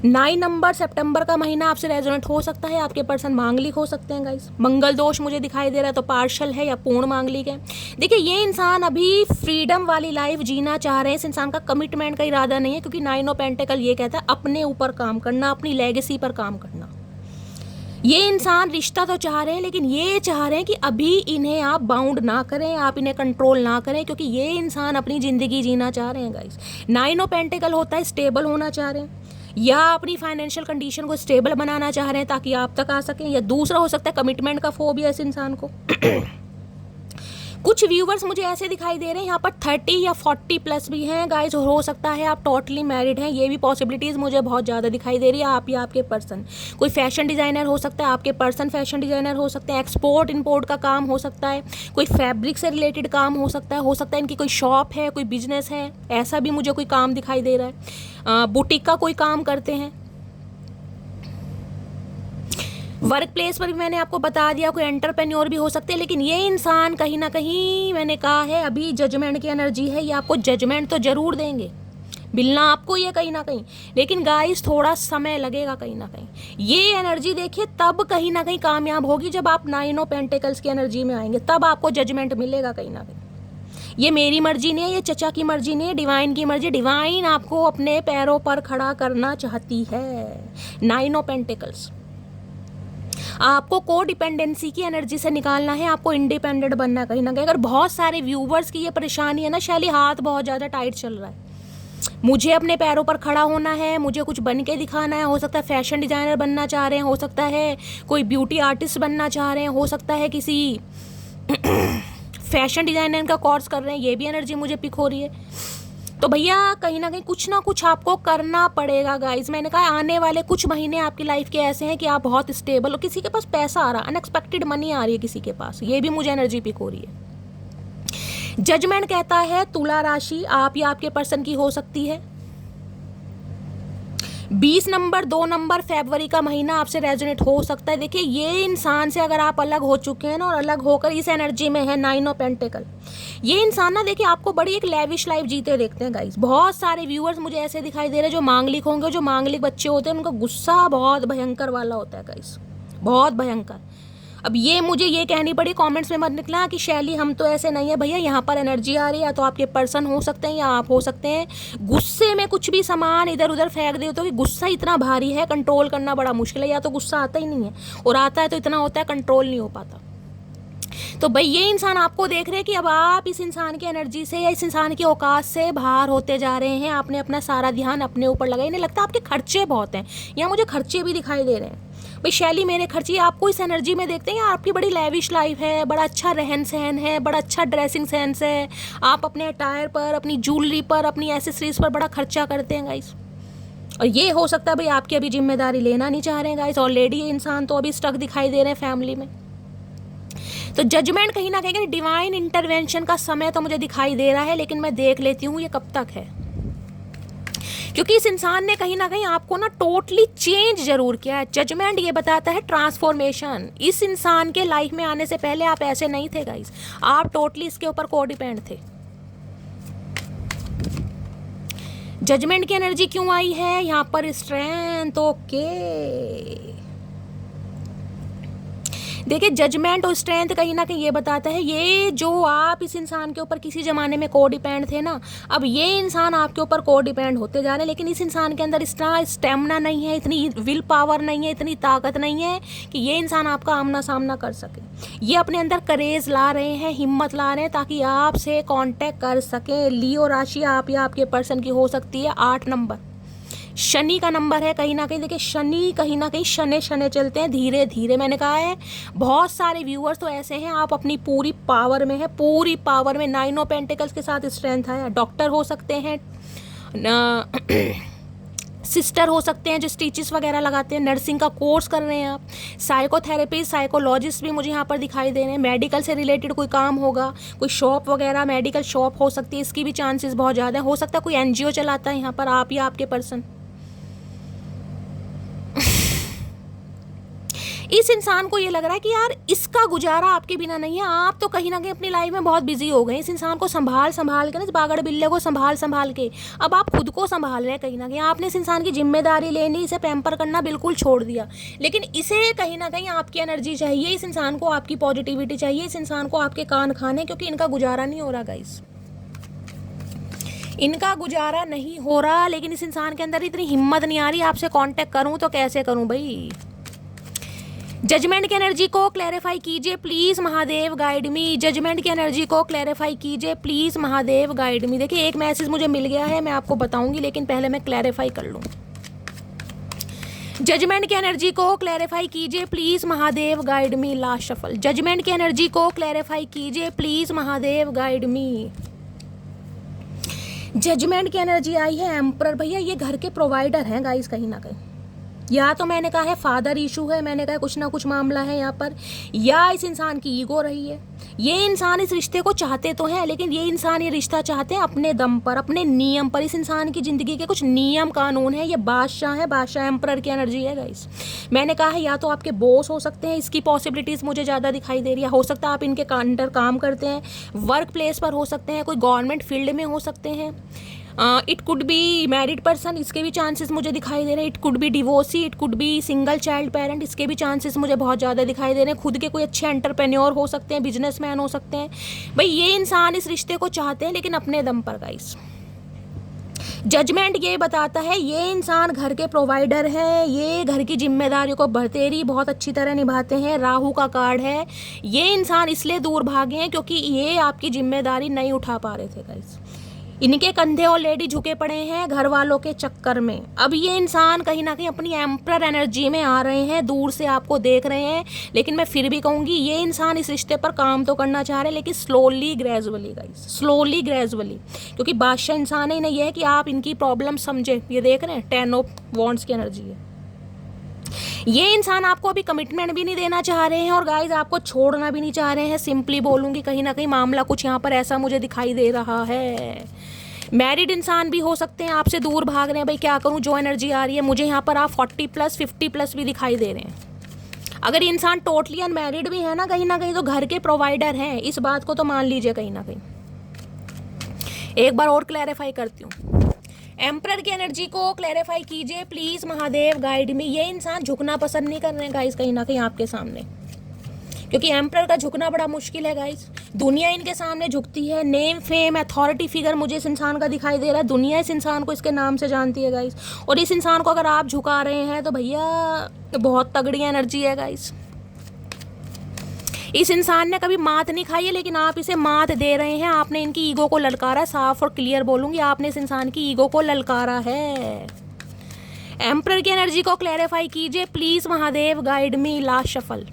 9 नंबर सितंबर का महीना आपसे रेजोनेट हो सकता है। आपके पर्सन मांगलिक हो सकते हैं गाइस। मंगल दोष मुझे दिखाई दे रहा है, तो पार्शल है या पूर्ण मांगलिक है। देखिए ये इंसान अभी फ्रीडम वाली लाइफ जीना चाह रहे हैं। इस इंसान का कमिटमेंट का इरादा नहीं है, क्योंकि 9 ऑफ पेंटिकल ये कहता है अपने ऊपर काम करना, अपनी लेगेसी पर काम करना। ये इंसान रिश्ता तो चाह रहे हैं, लेकिन ये चाह रहे हैं कि अभी इन्हें आप बाउंड ना करें, आप इन्हें कंट्रोल ना करें, क्योंकि ये इंसान अपनी ज़िंदगी जीना चाह रहे हैं गाइस। 9 ऑफ पेंटिकल होता है स्टेबल होना चाह रहे हैं, या अपनी फाइनेंशियल कंडीशन को स्टेबल बनाना चाह रहे हैं ताकि आप तक आ सकें, या दूसरा हो सकता है कमिटमेंट का फोबिया इस इंसान को। कुछ व्यूवर्स मुझे ऐसे दिखाई दे रहे हैं यहाँ पर 30 या 40 प्लस भी हैं गाइज, और हो सकता है आप टोटली मैरिड हैं। ये भी पॉसिबिलिटीज़ मुझे बहुत ज़्यादा दिखाई दे रही है। आप या आपके पर्सन कोई फैशन डिज़ाइनर हो सकता है, आपके पर्सन फैशन डिज़ाइनर हो सकते हैं, एक्सपोर्ट इंपोर्ट का काम हो सकता है, कोई फैब्रिक से रिलेटेड काम हो सकता है इनकी कोई शॉप है, कोई बिजनेस है, ऐसा भी मुझे कोई काम दिखाई दे रहा है। बुटीक का कोई काम करते हैं। वर्क प्लेस पर भी मैंने आपको बता दिया, कोई एंटरप्रेन्योर भी हो सकते हैं। लेकिन ये इंसान कहीं ना कहीं मैंने कहा है अभी जजमेंट की एनर्जी है, ये आपको जजमेंट तो ज़रूर देंगे। मिलना आपको ये कहीं ना कहीं, लेकिन गाइस थोड़ा समय लगेगा कहीं ना कहीं। ये एनर्जी देखिए तब कहीं ना कहीं कामयाब होगी जब आप 9 ऑफ पेंटिकल्स की एनर्जी में आएंगे, तब आपको जजमेंट मिलेगा कहीं ना कहीं। ये मेरी मर्जी नहीं है, ये चचा की मर्जी नहीं है, डिवाइन की मर्जी। डिवाइन आपको अपने पैरों पर खड़ा करना चाहती है। 9 ऑफ पेंटिकल्स, आपको को डिपेंडेंसी की एनर्जी से निकालना है, आपको इंडिपेंडेंट बनना है कहीं ना कहीं। अगर बहुत सारे व्यूवर्स की ये परेशानी है ना, शैली हाथ बहुत ज़्यादा टाइट चल रहा है, मुझे अपने पैरों पर खड़ा होना है, मुझे कुछ बन के दिखाना है, हो सकता है फैशन डिज़ाइनर बनना चाह रहे हैं, हो सकता है कोई ब्यूटी आर्टिस्ट बनना चाह रहे हैं, हो सकता है किसी फैशन डिज़ाइनर का कोर्स कर रहे हैं, ये भी एनर्जी मुझे पिक हो रही है। तो भैया कहीं ना कुछ आपको करना पड़ेगा गाइज। मैंने कहा आने वाले कुछ महीने आपकी लाइफ के ऐसे हैं कि आप बहुत स्टेबल हो, किसी के पास पैसा आ रहा, अनएक्सपेक्टेड मनी आ रही है किसी के पास, ये भी मुझे एनर्जी पिक हो रही है। जजमेंट कहता है तुला राशि आप या आपके पर्सन की हो सकती है। 20 नंबर 2 नंबर फरवरी का महीना आपसे रेजोनेट हो सकता है। देखिए ये इंसान से अगर आप अलग हो चुके हैं ना, और अलग होकर इस एनर्जी में है 9 ऑफ पेंटिकल, ये इंसान ना देखिए आपको बड़ी एक लेविश लाइफ जीते देखते हैं गाइस। बहुत सारे व्यूअर्स मुझे ऐसे दिखाई दे रहे हैं जो मांगलिक होंगे, जो मांगलिक बच्चे होते हैं उनका गुस्सा बहुत भयंकर वाला होता है गाइस, बहुत भयंकर। अब ये मुझे ये कहनी पड़ी, कमेंट्स में मत निकला कि शैली हम तो ऐसे नहीं है। भैया यहाँ पर एनर्जी आ रही है, तो आपके पर्सन हो सकते हैं या आप हो सकते हैं गुस्से में कुछ भी सामान इधर उधर फेंक दे, तो कि गुस्सा इतना भारी है कंट्रोल करना बड़ा मुश्किल है, या तो गुस्सा आता ही नहीं है, और आता है तो इतना होता है कंट्रोल नहीं हो पाता। तो भाई ये इंसान आपको देख रहे हैं कि अब आप इस इंसान की एनर्जी से या इस इंसान की औकात से बाहर होते जा रहे हैं। आपने अपना सारा ध्यान अपने ऊपर लगाया, इन्हें लगता है आपके खर्चे बहुत हैं, यहाँ मुझे खर्चे भी दिखाई दे रहे हैं। भाई शैली मेरे खर्चे, आपको इस एनर्जी में देखते हैं यार, आपकी बड़ी लैविश लाइफ है, बड़ा अच्छा रहन सहन है, बड़ा अच्छा ड्रेसिंग सेंस है, आप अपने अटायर पर, अपनी ज्वेलरी पर, अपनी एसेसरीज पर बड़ा खर्चा करते हैं गाइस। और ये हो सकता है भाई आपकी अभी जिम्मेदारी लेना नहीं चाह रहे हैं गाइस, ऑलरेडी ये इंसान तो अभी स्टक दिखाई दे रहे हैं फैमिली में। तो जजमेंट कहीं ना कहीं डिवाइन इंटरवेंशन का समय तो मुझे दिखाई दे रहा है, लेकिन मैं देख लेती हूँ ये कब तक है, क्योंकि इस इंसान ने कहीं ना कहीं आपको ना टोटली चेंज जरूर किया है। जजमेंट ये बताता है ट्रांसफॉर्मेशन। इस इंसान के लाइफ में आने से पहले आप ऐसे नहीं थे गाइस, आप टोटली इसके ऊपर कोडिपेंड थे। जजमेंट की एनर्जी क्यों आई है यहाँ पर? स्ट्रेंथ। ओके देखिए जजमेंट और स्ट्रेंथ कहीं ना कहीं ये बताता है, ये जो आप इस इंसान के ऊपर किसी ज़माने में को डिपेंड थे ना, अब ये इंसान आपके ऊपर को डिपेंड होते जा रहे हैं, लेकिन इस इंसान के अंदर इतना स्टेमिना नहीं है, इतनी विल पावर नहीं है, इतनी ताकत नहीं है कि ये इंसान आपका आमना सामना कर सके। ये अपने अंदर करेज ला रहे हैं, हिम्मत ला रहे हैं, ताकि आपसे कॉन्टैक्ट कर सकें। लियो राशि आप या आपके पर्सन की हो सकती है 8 नंबर, शनि का नंबर है कहीं ना कहीं। देखिए शनि कहीं ना कहीं शने शने चलते हैं धीरे धीरे। मैंने कहा है बहुत सारे व्यूअर्स तो ऐसे हैं, आप अपनी पूरी पावर में है, पूरी पावर में। 9 ऑफ पेंटिकल्स के साथ स्ट्रेंथ है। डॉक्टर हो सकते हैं, सिस्टर हो सकते हैं जो स्टिचेस वगैरह लगाते हैं, नर्सिंग का कोर्स कर रहे हैं आप, साइकोथेरेपिस्ट साइकोलॉजिस्ट भी मुझे यहाँ पर दिखाई दे रहे हैं। मेडिकल से रिलेटेड कोई काम होगा, कोई शॉप वगैरह मेडिकल शॉप हो सकती है, इसकी भी चांसेस बहुत ज़्यादा है। हो सकता है कोई एनजीओ चलाता है यहाँ पर आप या आपके पर्सन। इस इंसान को ये लग रहा है कि यार इसका गुजारा आपके बिना नहीं है, आप तो कहीं ना कहीं अपनी लाइफ में बहुत बिजी हो गए। इस इंसान को संभाल के ना, इस बागड़ बिल्ले को संभाल के अब आप खुद को संभाल रहे हैं। कहीं ना कहीं आपने इस इंसान की जिम्मेदारी लेनी, इसे पैम्पर करना बिल्कुल छोड़ दिया, लेकिन इसे कहीं ना कहीं आपकी एनर्जी चाहिए, इस इंसान को आपकी पॉजिटिविटी चाहिए, इस इंसान को आपके कान खाने, क्योंकि इनका गुजारा नहीं हो रहा गाइस, इनका गुजारा नहीं हो रहा। लेकिन इस इंसान के अंदर इतनी हिम्मत नहीं आ रही, आपसे कांटेक्ट करूं तो कैसे करूं भाई। जजमेंट की एनर्जी को क्लैरिफाई कीजिए please Mahadev guide me. Judgment की एनर्जी को क्लैरिफाई कीजिए प्लीज महादेव गाइड मी। देखिए एक मैसेज मुझे मिल गया है, मैं आपको बताऊंगी, लेकिन पहले मैं क्लैरिफाई कर लूं। जजमेंट की एनर्जी को क्लैरिफाई कीजिए please Mahadev guide me. Last shuffle. Judgment की एनर्जी को क्लैरिफाई कीजिए please Mahadev guide me. Judgment की एनर्जी आई है एम्परर। भैया ये घर के प्रोवाइडर हैं गाइस कहीं ना कहीं, या तो मैंने कहा है फादर इशू है, मैंने कहा कुछ ना कुछ मामला है यहाँ पर, या इस इंसान की ईगो रही है। ये इंसान इस रिश्ते को चाहते तो हैं, लेकिन ये इंसान ये रिश्ता चाहते हैं अपने दम पर, अपने नियम पर। इस इंसान की ज़िंदगी के कुछ नियम कानून है। ये बादशाह है, बादशाह एम्परर की एनर्जी है गाइस। मैंने कहा है या तो आपके बॉस हो सकते हैं, इसकी पॉसिबिलिटीज़ मुझे ज़्यादा दिखाई दे रही है। हो सकता है आप इनके अंडर काम करते हैं, वर्क प्लेस पर हो सकते हैं, कोई गवर्नमेंट फील्ड में हो सकते हैं, it could be married person, इसके भी चांसेस मुझे दिखाई दे रहे हैं। It could be divorcee, it could be single child parent, इसके भी चांसेस मुझे बहुत ज़्यादा दिखाई दे रहे हैं। खुद के कोई अच्छे एंटरप्रेन्योर हो सकते हैं, बिजनेसमैन हो सकते हैं। भाई ये इंसान इस रिश्ते को चाहते हैं लेकिन अपने दम पर गाइस। जजमेंट ये बताता है ये इंसान घर के प्रोवाइडर है, ये घर की जिम्मेदारियों को बतेरी बहुत अच्छी तरह निभाते हैं। राहु का कार्ड है। ये इंसान इसलिए दूर भागे हैं क्योंकि ये आपकी जिम्मेदारी नहीं उठा पा रहे थे गाइस। इनके कंधे ऑलरेडी झुके पड़े हैं घर वालों के चक्कर में। अब ये इंसान कहीं ना कहीं अपनी एम्परर एनर्जी में आ रहे हैं, दूर से आपको देख रहे हैं। लेकिन मैं फिर भी कहूँगी ये इंसान इस रिश्ते पर काम तो करना चाह रहे हैं, लेकिन slowly gradually guys, slowly gradually. क्योंकि बादशाह इंसान ही नहीं है कि आप इनकी प्रॉब्लम समझे। ये देख रहे हैं 10 ऑफ वॉन्ड्स की एनर्जी है। ये इंसान आपको अभी कमिटमेंट भी नहीं देना चाह रहे हैं और गाइज आपको छोड़ना भी नहीं चाह रहे हैं। सिंपली बोलूँगी कहीं ना कहीं मामला कुछ यहाँ पर ऐसा मुझे दिखाई दे रहा है। मैरिड इंसान भी हो सकते हैं, आपसे दूर भाग रहे हैं। भाई क्या करूँ, जो एनर्जी आ रही है मुझे यहाँ पर, आप 40+ 50+ भी दिखाई दे रहे हैं। अगर इंसान टोटली अनमैरिड भी है ना कहीं तो घर के प्रोवाइडर हैं, इस बात को तो मान लीजिए कहीं ना कहीं। एक बार और क्लैरिफाई करती हूँ, एम्परर की एनर्जी को क्लैरिफाई कीजिए प्लीज महादेव, गाइड मी। ये इंसान झुकना पसंद नहीं कर रहे हैं गाइस कहीं ना कहीं आपके सामने, क्योंकि एम्परर का झुकना बड़ा मुश्किल है गाइस। दुनिया इनके सामने झुकती है। नेम, फेम, अथॉरिटी फिगर मुझे इस इंसान का दिखाई दे रहा है। दुनिया इस इंसान को इसके नाम से जानती है गाइस। और इस इंसान को अगर आप झुका रहे हैं तो भैया बहुत तगड़ी एनर्जी है गाइस। इस इंसान ने कभी मात नहीं खाई है लेकिन आप इसे मात दे रहे हैं। आपने इनकी ईगो को ललकारा, साफ और क्लियर बोलूंगी, आपने इस इंसान की ईगो को ललकारा है। एम्परर की एनर्जी को क्लैरिफाई कीजिए please Mahadev, guide me. Last shuffle.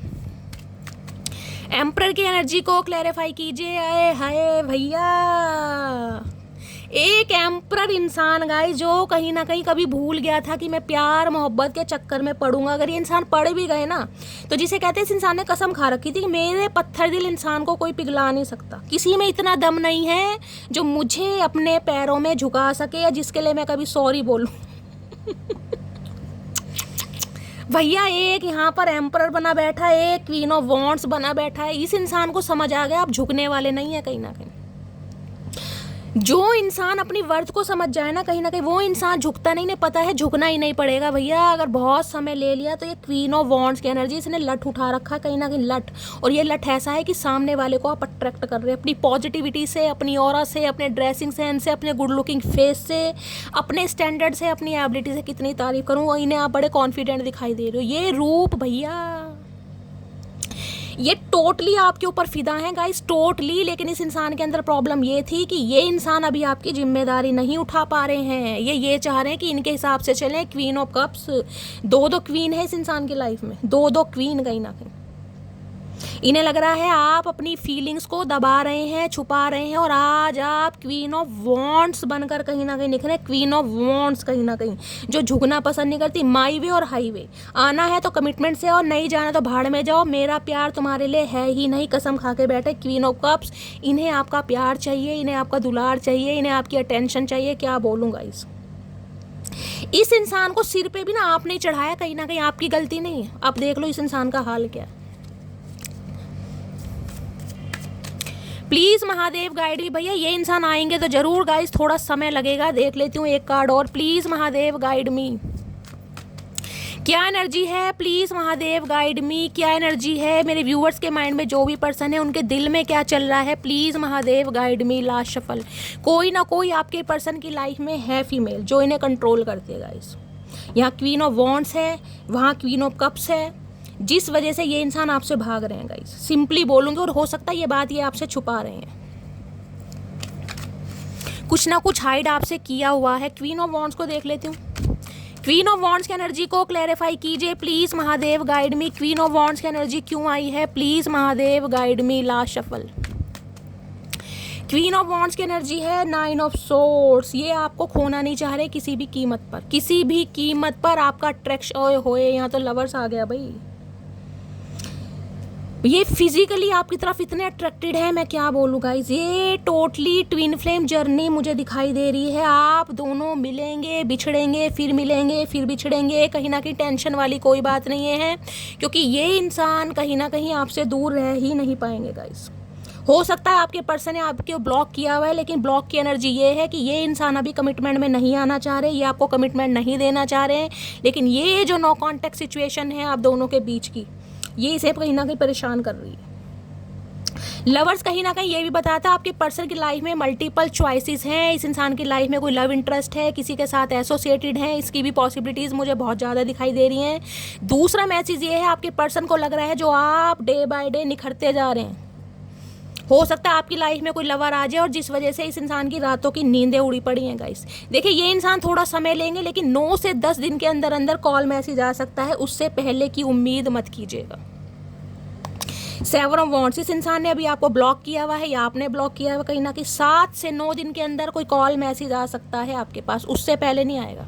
Emperor की एनर्जी को क्लैरिफाई कीजिए। आए हाय भैया, एक एम्परर इंसान गाइस जो कहीं ना कहीं कभी भूल गया था कि मैं प्यार मोहब्बत के चक्कर में पड़ूंगा। अगर ये इंसान पड़ भी गए ना तो जिसे कहते हैं इस इंसान ने कसम खा रखी थी कि मेरे पत्थर दिल इंसान को कोई पिघला नहीं सकता। किसी में इतना दम नहीं है जो मुझे अपने पैरों में झुका सके या जिसके लिए मैं कभी सॉरी बोलूं। भैया एक यहाँ पर एम्परर बना बैठा है, एक क्वीन ऑफ वॉन्ड्स बना बैठा है। इस इंसान को समझ आ गया आप झुकने वाले नहीं है कहीं ना कहीं। जो इंसान अपनी वर्थ को समझ जाए ना कहीं वो इंसान झुकता नहीं, पता है झुकना ही नहीं पड़ेगा भैया। अगर बहुत समय ले लिया तो ये क्वीन ऑफ वॉन्ड्स की एनर्जी, इसने लट उठा रखा है कहीं ना कहीं, लट। और ये लट ऐसा है कि सामने वाले को आप अट्रैक्ट कर रहे हैं अपनी पॉजिटिविटी से, अपनी ऑरा से, अपने ड्रेसिंग सेंस से, अपने गुड लुकिंग फेस से, अपने स्टैंडर्ड से, अपनी एबिलिटी से। कितनी तारीफ करूँ, इन्हें आप बड़े कॉन्फिडेंट दिखाई दे रहे हो। ये रूप भैया ये टोटली आपके ऊपर फिदा है गाइस, टोटली। लेकिन इस इंसान के अंदर प्रॉब्लम ये थी कि ये इंसान अभी आपकी जिम्मेदारी नहीं उठा पा रहे हैं। ये चाह रहे हैं कि इनके हिसाब से चलें। क्वीन ऑफ कप्स, दो क्वीन है इस इंसान की लाइफ में, दो क्वीन कहीं ना कहीं। इन्हें लग रहा है आप अपनी फीलिंग्स को दबा रहे हैं, छुपा रहे हैं, और आज आप क्वीन ऑफ वॉन्ड्स बनकर कहीं ना कहीं निकले। क्वीन ऑफ वॉन्ड्स कहीं ना कहीं जो झुकना पसंद नहीं करती। माई वे और हाईवे, आना है तो कमिटमेंट से और नहीं जाना तो भाड़ में जाओ, मेरा प्यार तुम्हारे लिए है ही नहीं, कसम खा के बैठे। क्वीन ऑफ कप्स, इन्हें आपका प्यार चाहिए, इन्हें आपका दुलार चाहिए, इन्हें आपकी अटेंशन चाहिए। क्या बोलूँगा, इस इंसान को सिर पे भी ना आपने चढ़ाया, कहीं ना कहीं आपकी गलती नहीं है। अब देख लो इस इंसान का हाल क्या है। प्लीज महादेव गाइड भी। भैया ये इंसान आएंगे तो जरूर गाइस, थोड़ा समय लगेगा। देख लेती हूँ एक कार्ड और। प्लीज महादेव गाइड मी, क्या एनर्जी है, प्लीज महादेव गाइड मी। क्या एनर्जी है मेरे व्यूअर्स के माइंड में, जो भी पर्सन है उनके दिल में क्या चल रहा है, please Mahadev guide me. Last shuffle. कोई ना कोई आपके पर्सन की लाइफ में है फीमेल जो इन्हें कंट्रोल करती है गाइस। यहाँ क्वीन ऑफ वॉन्ड्स है, वहाँ क्वीन ऑफ कप्स है, जिस वजह से ये इंसान आपसे भाग रहे हैं गाइस। सिंपली बोलूंगी, और हो सकता है ये बात ये आपसे छुपा रहे हैं, कुछ ना कुछ हाइड आपसे किया हुआ है। क्वीन ऑफ वॉन्ड्स को देख लेती हूँ। क्वीन ऑफ वॉन्ड्स की एनर्जी को क्लैरिफाई कीजिए please Mahadev, guide me. Queen of wands की एनर्जी क्यों आई है, please Mahadev guide me. Last shuffle. Queen of wands की एनर्जी है 9 ऑफ सोर्ड्स। ये आपको खोना नहीं चाह रहे किसी भी कीमत पर, किसी भी कीमत पर आपका अट्रैक्शन। ओए होए, यहाँ तो लवर्स आ गया भाई। ये फिजिकली आपकी तरफ इतने अट्रैक्टेड है, मैं क्या बोलूँ गाइस। ये टोटली ट्विन फ्लेम जर्नी मुझे दिखाई दे रही है। आप दोनों मिलेंगे, बिछड़ेंगे, फिर मिलेंगे, फिर बिछड़ेंगे। कहीं ना कहीं टेंशन वाली कोई बात नहीं है, क्योंकि ये इंसान कहीं ना कहीं आपसे दूर रह ही नहीं पाएंगे गाइस। हो सकता है आपके पर्सन ने आपको ब्लॉक किया हुआ है, लेकिन ब्लॉक की एनर्जी ये है कि ये इंसान अभी कमिटमेंट में नहीं आना चाह रहे, ये आपको कमिटमेंट नहीं देना चाह रहे हैं। लेकिन ये जो नो कॉन्टैक्ट सिचुएशन है आप दोनों के बीच की, ये इसे कहीं ना कहीं परेशान कर रही है। लवर्स कहीं ना कहीं ये भी बताता है आपके पर्सन की लाइफ में मल्टीपल चॉइसेस हैं। इस इंसान की लाइफ में कोई लव इंटरेस्ट है, किसी के साथ एसोसिएटेड है, इसकी भी पॉसिबिलिटीज़ मुझे बहुत ज़्यादा दिखाई दे रही हैं। दूसरा मैसेज ये है आपके पर्सन को लग रहा है जो आप डे बाय डे निखरते जा रहे हैं। हो सकता है आपकी लाइफ में कोई लवर आ जाए और जिस वजह से इस इंसान की रातों की नींदें उड़ी पड़ी हैं गाइस। देखिए ये इंसान थोड़ा समय लेंगे, लेकिन 9 से 10 दिन के अंदर अंदर कॉल मैसेज आ सकता है, उससे पहले की उम्मीद मत कीजिएगा। 7 ऑफ वॉन्ड्स, इस इंसान ने अभी आपको ब्लॉक किया हुआ है या आपने ब्लॉक किया हुआ, कहीं ना कहीं 7 से 9 दिन के अंदर कोई कॉल मैसेज आ सकता है आपके पास, उससे पहले नहीं आएगा।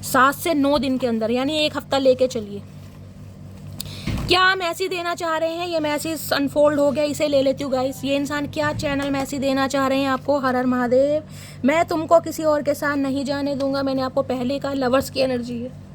7 से 9 दिन के अंदर, यानी 1 हफ्ता लेके चलिए। क्या मैसेज देना चाह रहे हैं, ये मैसेज अनफोल्ड हो गया, इसे ले लेती हूँ गाइस। ये इंसान क्या चैनल मैसेज देना चाह रहे हैं आपको। हर हर महादेव, मैं तुमको किसी और के साथ नहीं जाने दूंगा। मैंने आपको पहले कहा लवर्स की एनर्जी है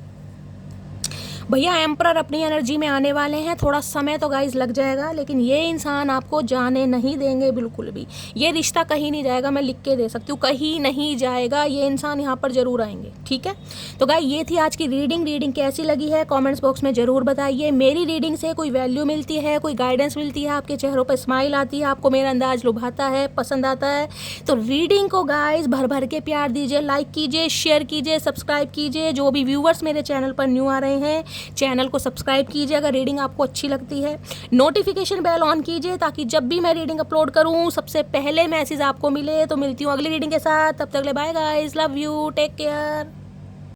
भैया। एम्परर अपनी एनर्जी में आने वाले हैं, थोड़ा समय तो गाइस लग जाएगा, लेकिन ये इंसान आपको जाने नहीं देंगे बिल्कुल भी। ये रिश्ता कहीं नहीं जाएगा, मैं लिख के दे सकती हूँ, कहीं नहीं जाएगा। ये इंसान यहाँ पर जरूर आएंगे, ठीक है। तो गाइस ये थी आज की रीडिंग कैसी लगी है कॉमेंट्स बॉक्स में ज़रूर बताइए। मेरी रीडिंग से कोई वैल्यू मिलती है, कोई गाइडेंस मिलती है, आपके चेहरों पर स्माइल आती है, आपको मेरा अंदाज लुभाता है, पसंद आता है, तो रीडिंग को गाइस भर भर के प्यार दीजिए, लाइक कीजिए, शेयर कीजिए, सब्सक्राइब कीजिए। जो भी व्यूवर्स मेरे चैनल पर न्यू आ रहे हैं, चैनल को सब्सक्राइब कीजिए अगर रीडिंग आपको अच्छी लगती है। नोटिफिकेशन बेल ऑन कीजिए ताकि जब भी मैं रीडिंग अपलोड करूं सबसे पहले मैसेज आपको मिले। तो मिलती हूँ अगली रीडिंग के साथ, तब तक ले bye guys, love you, take care.